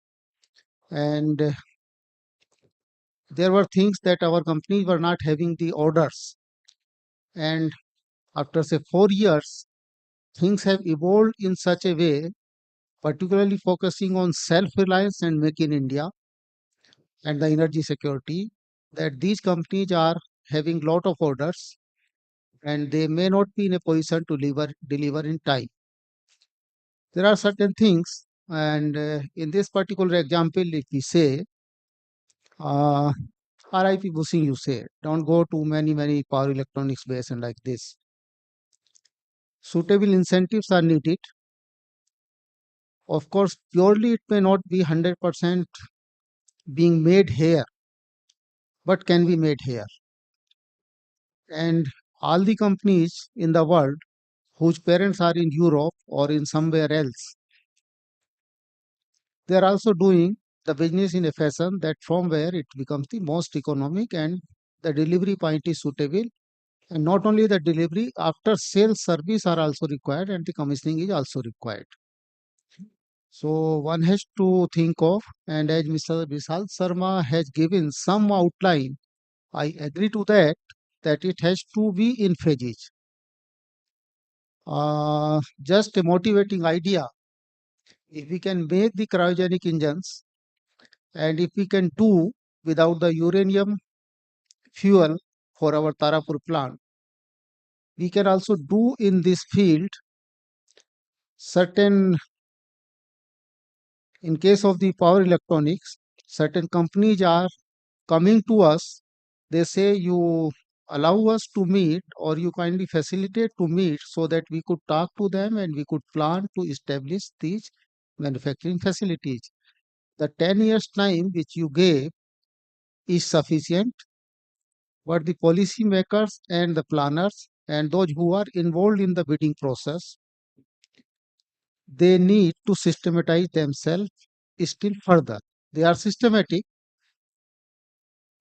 and there were things that our companies were not having the orders, and after say 4 years things have evolved in such a way, particularly focusing on self-reliance and make in India and the energy security, that these companies are having lot of orders and they may not be in a position to deliver in time. There are certain things, and in this particular example, if we say uh, RIP bushing, you say, don't go to many power electronics base and like this. Suitable incentives are needed. Of course, purely it may not be 100% being made here, but can be made here. And all the companies in the world whose parents are in Europe or in somewhere else, they are also doing the business in a fashion that from where it becomes the most economic and the delivery point is suitable. And not only the delivery, after sales service are also required and the commissioning is also required. So one has to think of, and as Mr. Vishal Sharma has given some outline, I agree to that, that it has to be in phases. Just a motivating idea. If we can make the cryogenic engines and if we can do without the uranium fuel for our Tarapur plant, we can also do in this field certain, in case of the power electronics, certain companies are coming to us. They say you allow us to meet or you kindly facilitate to meet so that we could talk to them and we could plan to establish these manufacturing facilities. The 10 years time which you gave is sufficient, but the policy makers and the planners and those who are involved in the bidding process, they need to systematize themselves still further. They are systematic,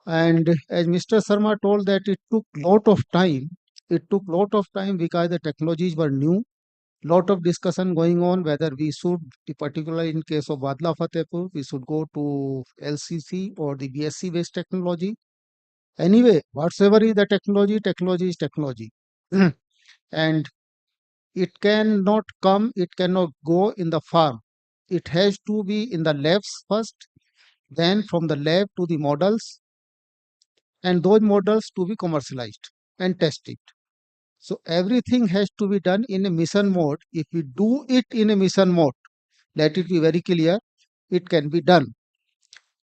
and as Mr. Sharma told that it took lot of time. It took lot of time because the technologies were new. Lot of discussion going on whether we should, particularly in case of Badla Fatehpur, we should go to LCC or the BSC based technology. Anyway, whatsoever is the technology, technology is technology. And it cannot come, it cannot go in the farm It has to be in the labs first, then from the lab to the models, and those models to be commercialized and tested. So everything has to be done in a mission mode. If we do it in a mission mode, let it be very clear, it can be done.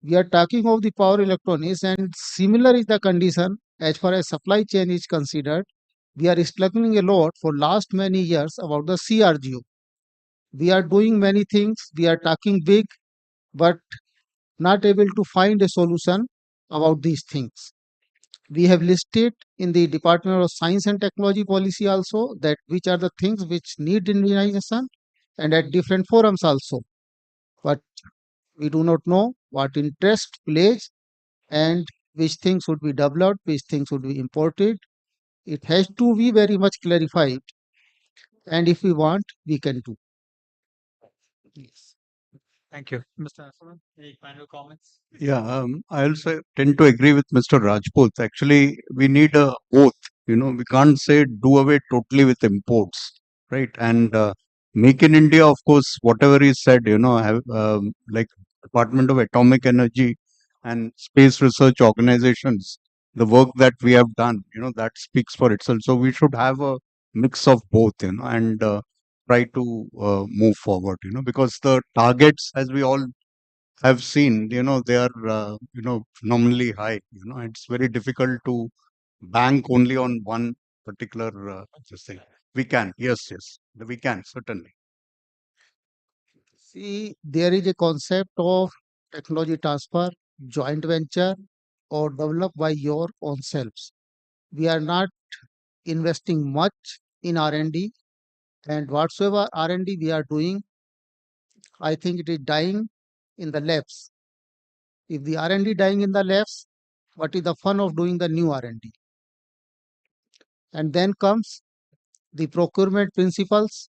We are talking of the power electronics, and similar is the condition as far as supply chain is considered. We are struggling a lot for last many years about the CRGO. We are doing many things, we are talking big, but not able to find a solution about these things. We have listed in the Department of Science and Technology policy also that which are the things which need indigenization, and at different forums also. But we do not know what interest plays and which things would be developed, which things would be imported. It has to be very much clarified, and if we want, we can do. Yes. Thank you. Mr. Asaman, any final comments? Yeah, I also tend to agree with Mr. Rajput. Actually, we need a both. We can't say do away totally with imports, right? And make in India, of course, whatever is said, have like Department of Atomic Energy and space research organizations, the work that we have done, that speaks for itself. So we should have a mix of both, and try to move forward, because the targets, as we all have seen, they are, phenomenally high. It's very difficult to bank only on one particular this thing. We can, yes, we can certainly. See, there is a concept of technology transfer, joint venture, or develop by your own selves. We are not investing much in R&D, and whatsoever R&D we are doing, I think it is dying in the labs. If the R&D dying in the labs, what is the fun of doing the new R&D? And then comes the procurement principles.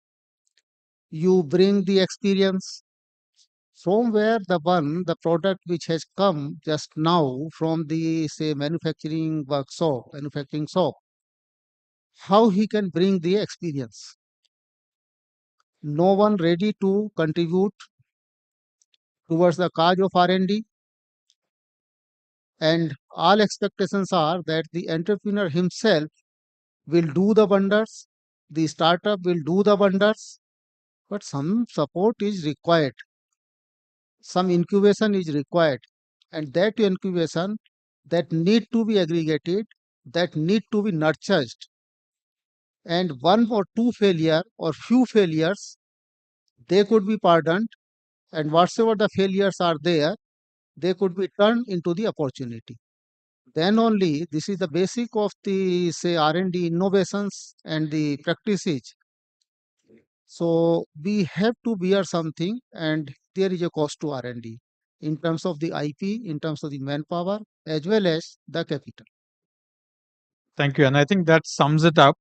You bring the experience from where the product which has come just now from the say manufacturing shop, how he can bring the experience. No one ready to contribute towards the cause of R&D, and all expectations are that the entrepreneur himself will do the wonders, the startup will do the wonders, but some support is required, some incubation is required, and that incubation that need to be aggregated, that need to be nurtured, and one or two failure or few failures, they could be pardoned, and whatsoever the failures are there, they could be turned into the opportunity. Then only this is the basic of the say R&D innovations and the practices. So we have to bear something, and there is a cost to R&D in terms of the IP, in terms of the manpower, as well as the capital. Thank you. And I think that sums it up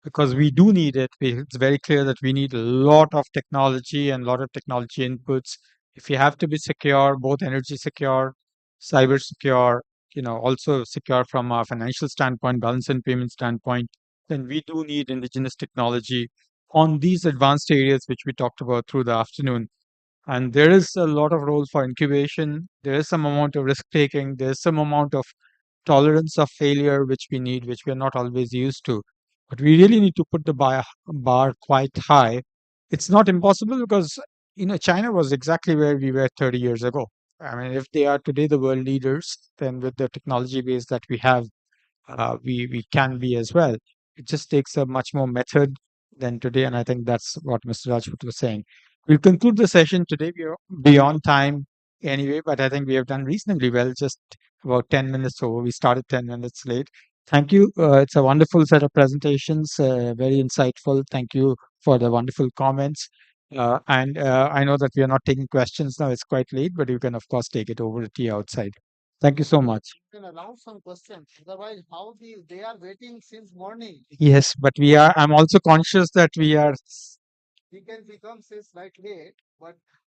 because we do need it. It's very clear that we need a lot of technology and a lot of technology inputs. If you have to be secure, both energy secure, cyber secure, also secure from a financial standpoint, balance and payment standpoint, then we do need indigenous technology on these advanced areas which we talked about through the afternoon. And there is a lot of role for incubation. There is some amount of risk taking. There's some amount of tolerance of failure which we need, which we are not always used to. But we really need to put the bar quite high. It's not impossible because China was exactly where we were 30 years ago. I mean, if they are today the world leaders, then with the technology base that we have, we can be as well. It just takes a much more method than today, and I think that's what Mr. Rajput was saying. We'll conclude the session today. We are beyond time anyway, but I think we have done reasonably well. Just about 10 minutes over. We started 10 minutes late. Thank you. It's a wonderful set of presentations, very insightful. Thank you for the wonderful comments. And I know that we are not taking questions now. It's quite late, but you can, of course, take it over to tea outside. Thank you so much. You can allow some questions. Otherwise, they are waiting since morning. Yes, but I'm also conscious that we are. We can become since like late, but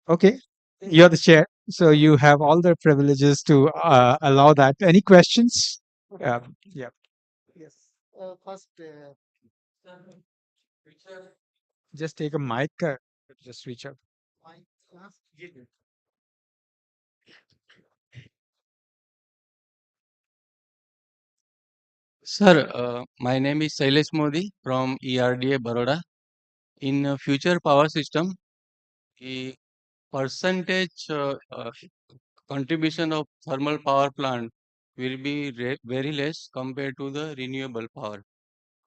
Okay. You're the chair, so you have all the privileges to allow that. Any questions? Yeah. yes. First, Just take a mic. Just reach out. mic. Sir, my name is Sailesh Modi from ERDA Baroda. In future power system, the percentage contribution of thermal power plant will be very less compared to the renewable power.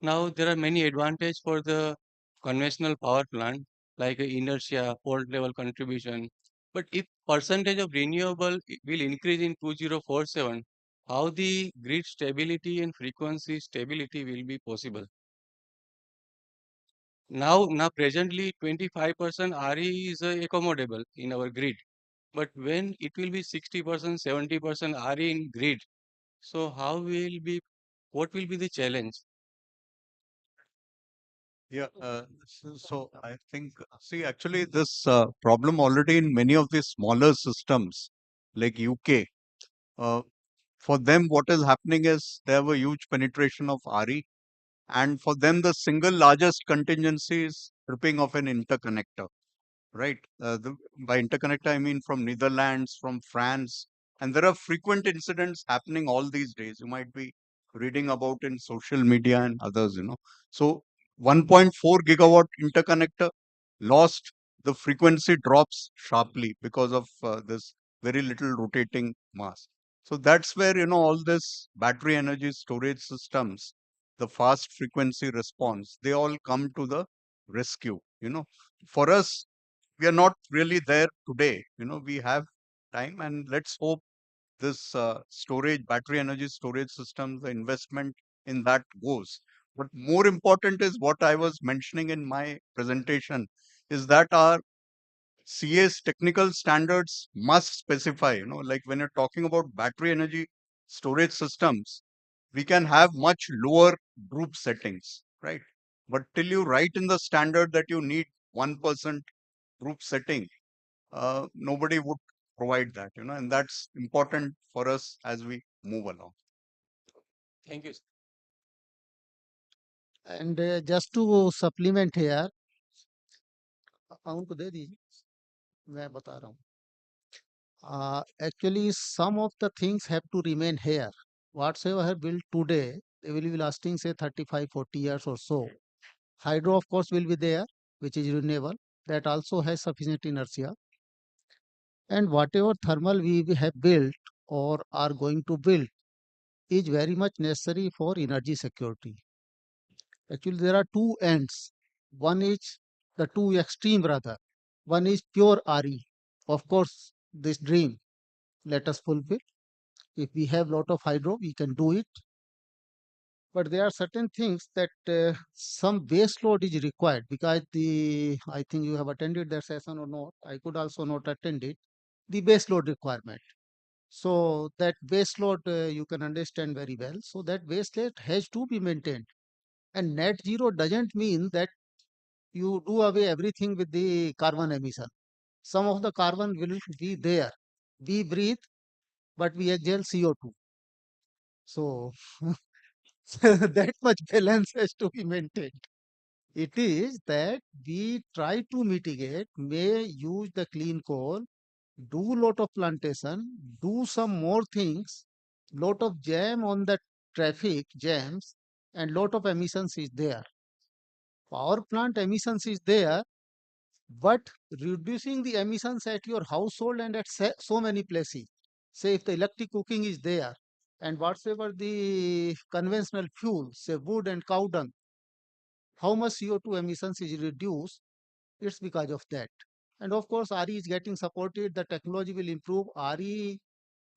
Now, there are many advantages for the conventional power plant, like inertia, fault level contribution. But if percentage of renewable will increase in 2047, how the grid stability and frequency stability will be possible? Now presently 25% RE is accommodable in our grid, but when it will be 60%, 70% RE in grid, so what will be the challenge? Yeah, so I think, see, actually, this problem already in many of the smaller systems like UK, uh, for them, what is happening is they have a huge penetration of RE, and for them, the single largest contingency is tripping of an interconnector. Right. By interconnector, I mean from Netherlands, from France, and there are frequent incidents happening all these days. You might be reading about in social media and others. So 1.4 gigawatt interconnector lost, the frequency drops sharply because of this very little rotating mass. So that's where, all this battery energy storage systems, the fast frequency response, they all come to the rescue. For us, we are not really there today. We have time, and let's hope this storage, battery energy storage systems, the investment in that goes. But more important is what I was mentioning in my presentation is that our CA's technical standards must specify, like when you're talking about battery energy storage systems, we can have much lower group settings, right? But till you write in the standard that you need 1% group setting, nobody would provide that, and that's important for us as we move along. Thank you. And just to supplement here, उनको दे दीजिए, मैं बता रहा हूँ. Actually, some of the things have to remain here. Whatsoever have built today, they will be lasting, say, 35, 40 years or so. Hydro, of course, will be there, which is renewable. That also has sufficient inertia. And whatever thermal we have built or are going to build is very much necessary for energy security. Actually, there are two ends. One is the two extreme rather. One is pure RE. Of course, this dream, let us fulfill. If we have lot of hydro, we can do it. But there are certain things that some base load is required because I think you have attended that session or not. I could also not attend it. The base load requirement. So that base load you can understand very well. So that base load has to be maintained. And net zero doesn't mean that you do away everything with the carbon emission. Some of the carbon will be there. We breathe, but we exhale CO2. So that much balance has to be maintained. It is that we try to mitigate, may use the clean coal, do lot of plantation, do some more things, lot of jam on the traffic jams, and lot of emissions is there. Power plant emissions is there, but reducing the emissions at your household and at so many places. Say if the electric cooking is there, and whatsoever the conventional fuel, say wood and cow dung, how much CO2 emissions is reduced, it's because of that. And of course, RE is getting supported, the technology will improve. RE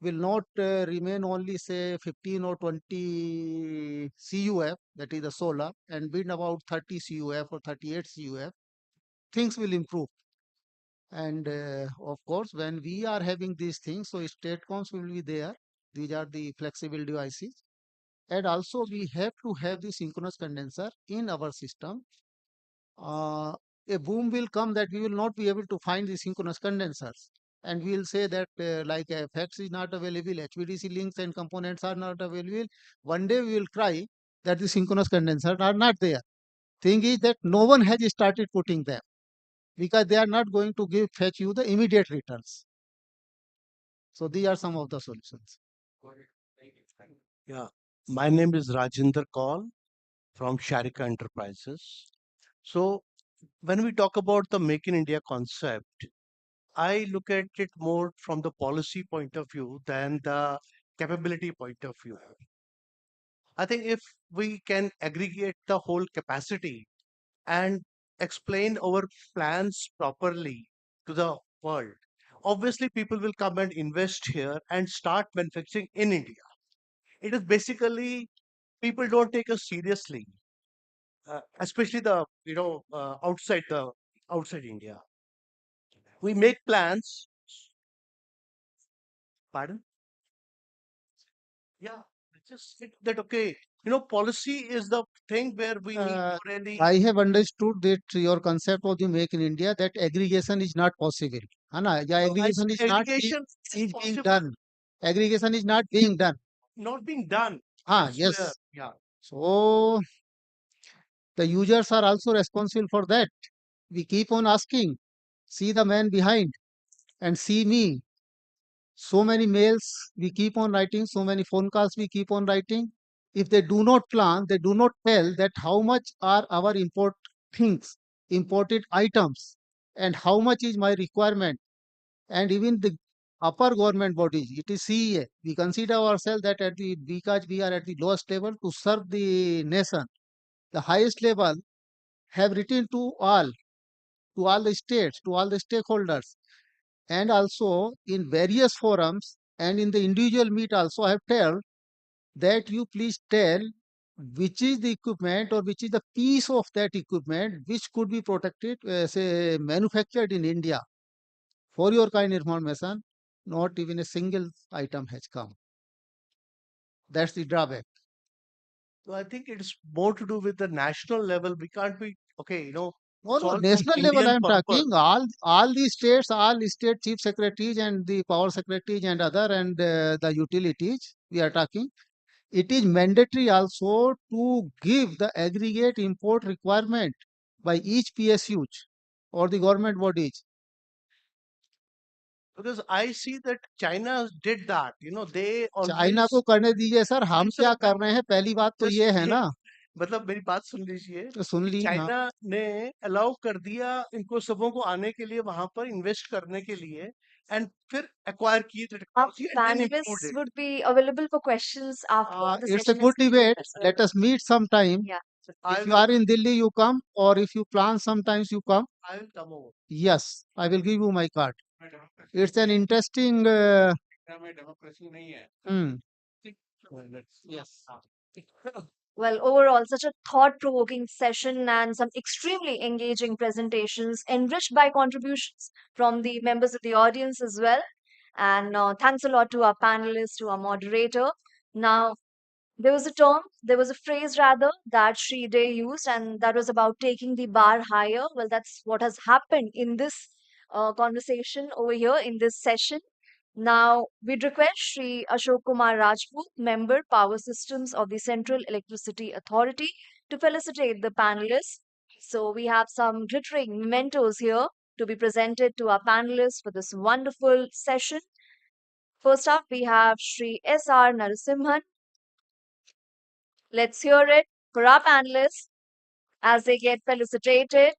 will not remain only say 15 or 20 CUF, that is the solar, and wind about 30 CUF or 38 CUF. Things will improve. And of course, when we are having these things, so StateComs will be there. These are the flexible devices. And also we have to have the synchronous condenser in our system. A boom will come that we will not be able to find the synchronous condensers. And we will say that like FX is not available, HVDC links and components are not available. One day we will cry that the synchronous condensers are not there. Thing is that no one has started putting them. because they are not going to fetch you the immediate returns. So these are some of the solutions. Yeah, my name is Rajinder Kaul from Sharika Enterprises. So when we talk about the Make in India concept, I look at it more from the policy point of view than the capability point of view. I think if we can aggregate the whole capacity and explain our plans properly to the world, obviously people will come and invest here and start manufacturing in India. It is basically people don't take us seriously, especially the outside India. We make plans. Pardon? Yeah, it's just that okay. Policy is the thing where we need to really. I have understood that your concept of the Make in India, that aggregation is not possible. है ना? या No, I aggregation say is not aggregation is being possible, done. Aggregation is not being done. not being done. Ah, That's where, yes. yeah. So the users are also responsible for that. We keep on asking, see the man behind and see me. So many mails we keep on writing, so many phone calls we keep on writing. If they do not plan, they do not tell that how much are our import things, imported items, and how much is my requirement. And even the upper government bodies, it is CEA. We consider ourselves that because we are at the lowest level to serve the nation, the highest level have written to all the states, to all the stakeholders, and also in various forums and in the individual meet also I have told that you please tell which is the equipment or which is the piece of that equipment which could be protected, say manufactured in India. For your kind information, not even a single item has come. That's the drawback. So I think it's more to do with the national level. We can't be okay. No, It's no, all about national level I Indian am purpose. talking. All the states, all state chief secretaries and the power secretaries and other and the utilities we are talking. It is mandatory also to give the aggregate import requirement by each PSUs or the government bodies. Because I see that China did that. They China always को करने दीजिए sir, हम Answer क्या a कर रहे हैं? पहली बात तो just ये है ना, मतलब मेरी बात सुन लीजिए तो सुन कि ली हाँ। चाइना ने अलाउ कर दिया इनको सबों को आने के लिए वहां पर इन्वेस्ट करने के लिए एंड फिर एक्वायर किए Our technology and then panelists imported. would be available for questions after the It's a session good is debate. concluded. Let us meet sometime. Yeah. I If you will are in Delhi, you come, or if you plan sometimes you come. I will come over. Yes, I will give you my card. It's an interesting. Hmm. Yes. Well, overall, such a thought provoking session and some extremely engaging presentations, enriched by contributions from the members of the audience as well. And thanks a lot to our panelists, to our moderator. Now, there was a phrase rather that Shri used, and that was about taking the bar higher. Well, that's what has happened in this conversation over here in this session. Now, we'd request Shri Ashok Kumar Rajput, Member Power Systems of the Central Electricity Authority, to felicitate the panelists. So, we have some glittering mementos here to be presented to our panelists for this wonderful session. First up, we have Shri S.R. Narasimhan. Let's hear it for our panelists as they get felicitated.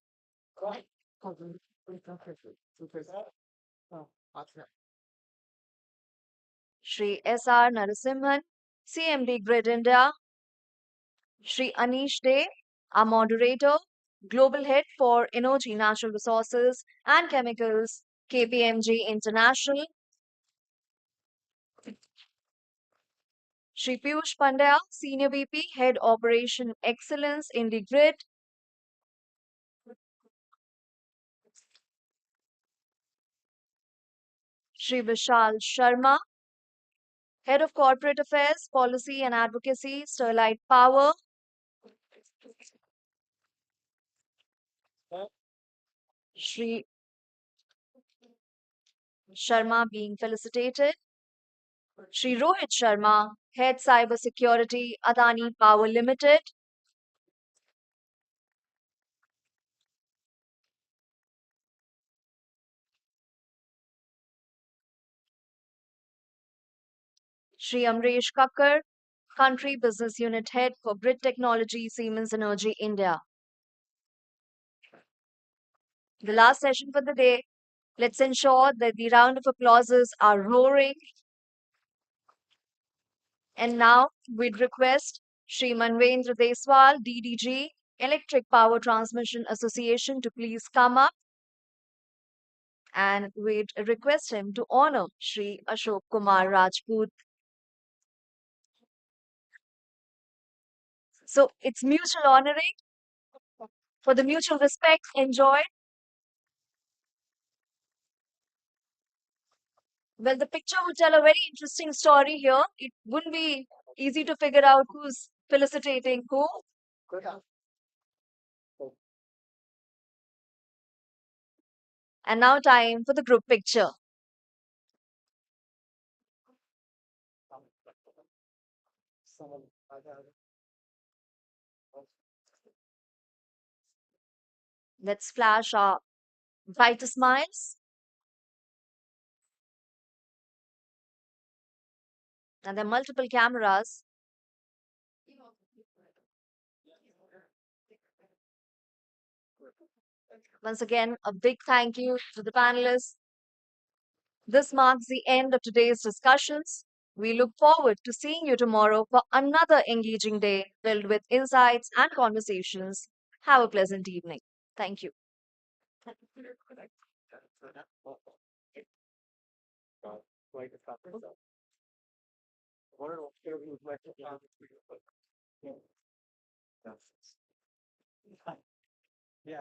Shri S.R. Narasimhan, CMD Grid India. Shri Anish De, our moderator, Global Head for Energy, Natural Resources and Chemicals, KPMG International. Shri Piyush Pandya, Senior VP, Head Operation Excellence, IndiGrid. Shri Vishal Sharma, Head of Corporate Affairs, Policy and Advocacy, Sterlite Power. Shri Sharma being felicitated. Shri Rohit Sharma, Head Cyber Security, Adani Power Limited. Shri Amresh Kakkar, Country Business Unit Head for Grid Technology, Siemens Energy India. The last session for the day. Let's ensure that the round of applauses are roaring. And now we'd request Shri Manvendra Deswal, DDG, Electric Power Transmission Association, to please come up. And we'd request him to honor Shri Ashok Kumar Rajput. So it's mutual honoring for the mutual respect enjoyed. Well, the picture would tell a very interesting story here. It wouldn't be easy to figure out who's felicitating who. And now time for the group picture. Let's flash our brighter smiles. And there are multiple cameras. Once again, a big thank you to the panelists. This marks the end of today's discussions. We look forward to seeing you tomorrow for another engaging day filled with insights and conversations. Have a pleasant evening. Thank you. Yeah,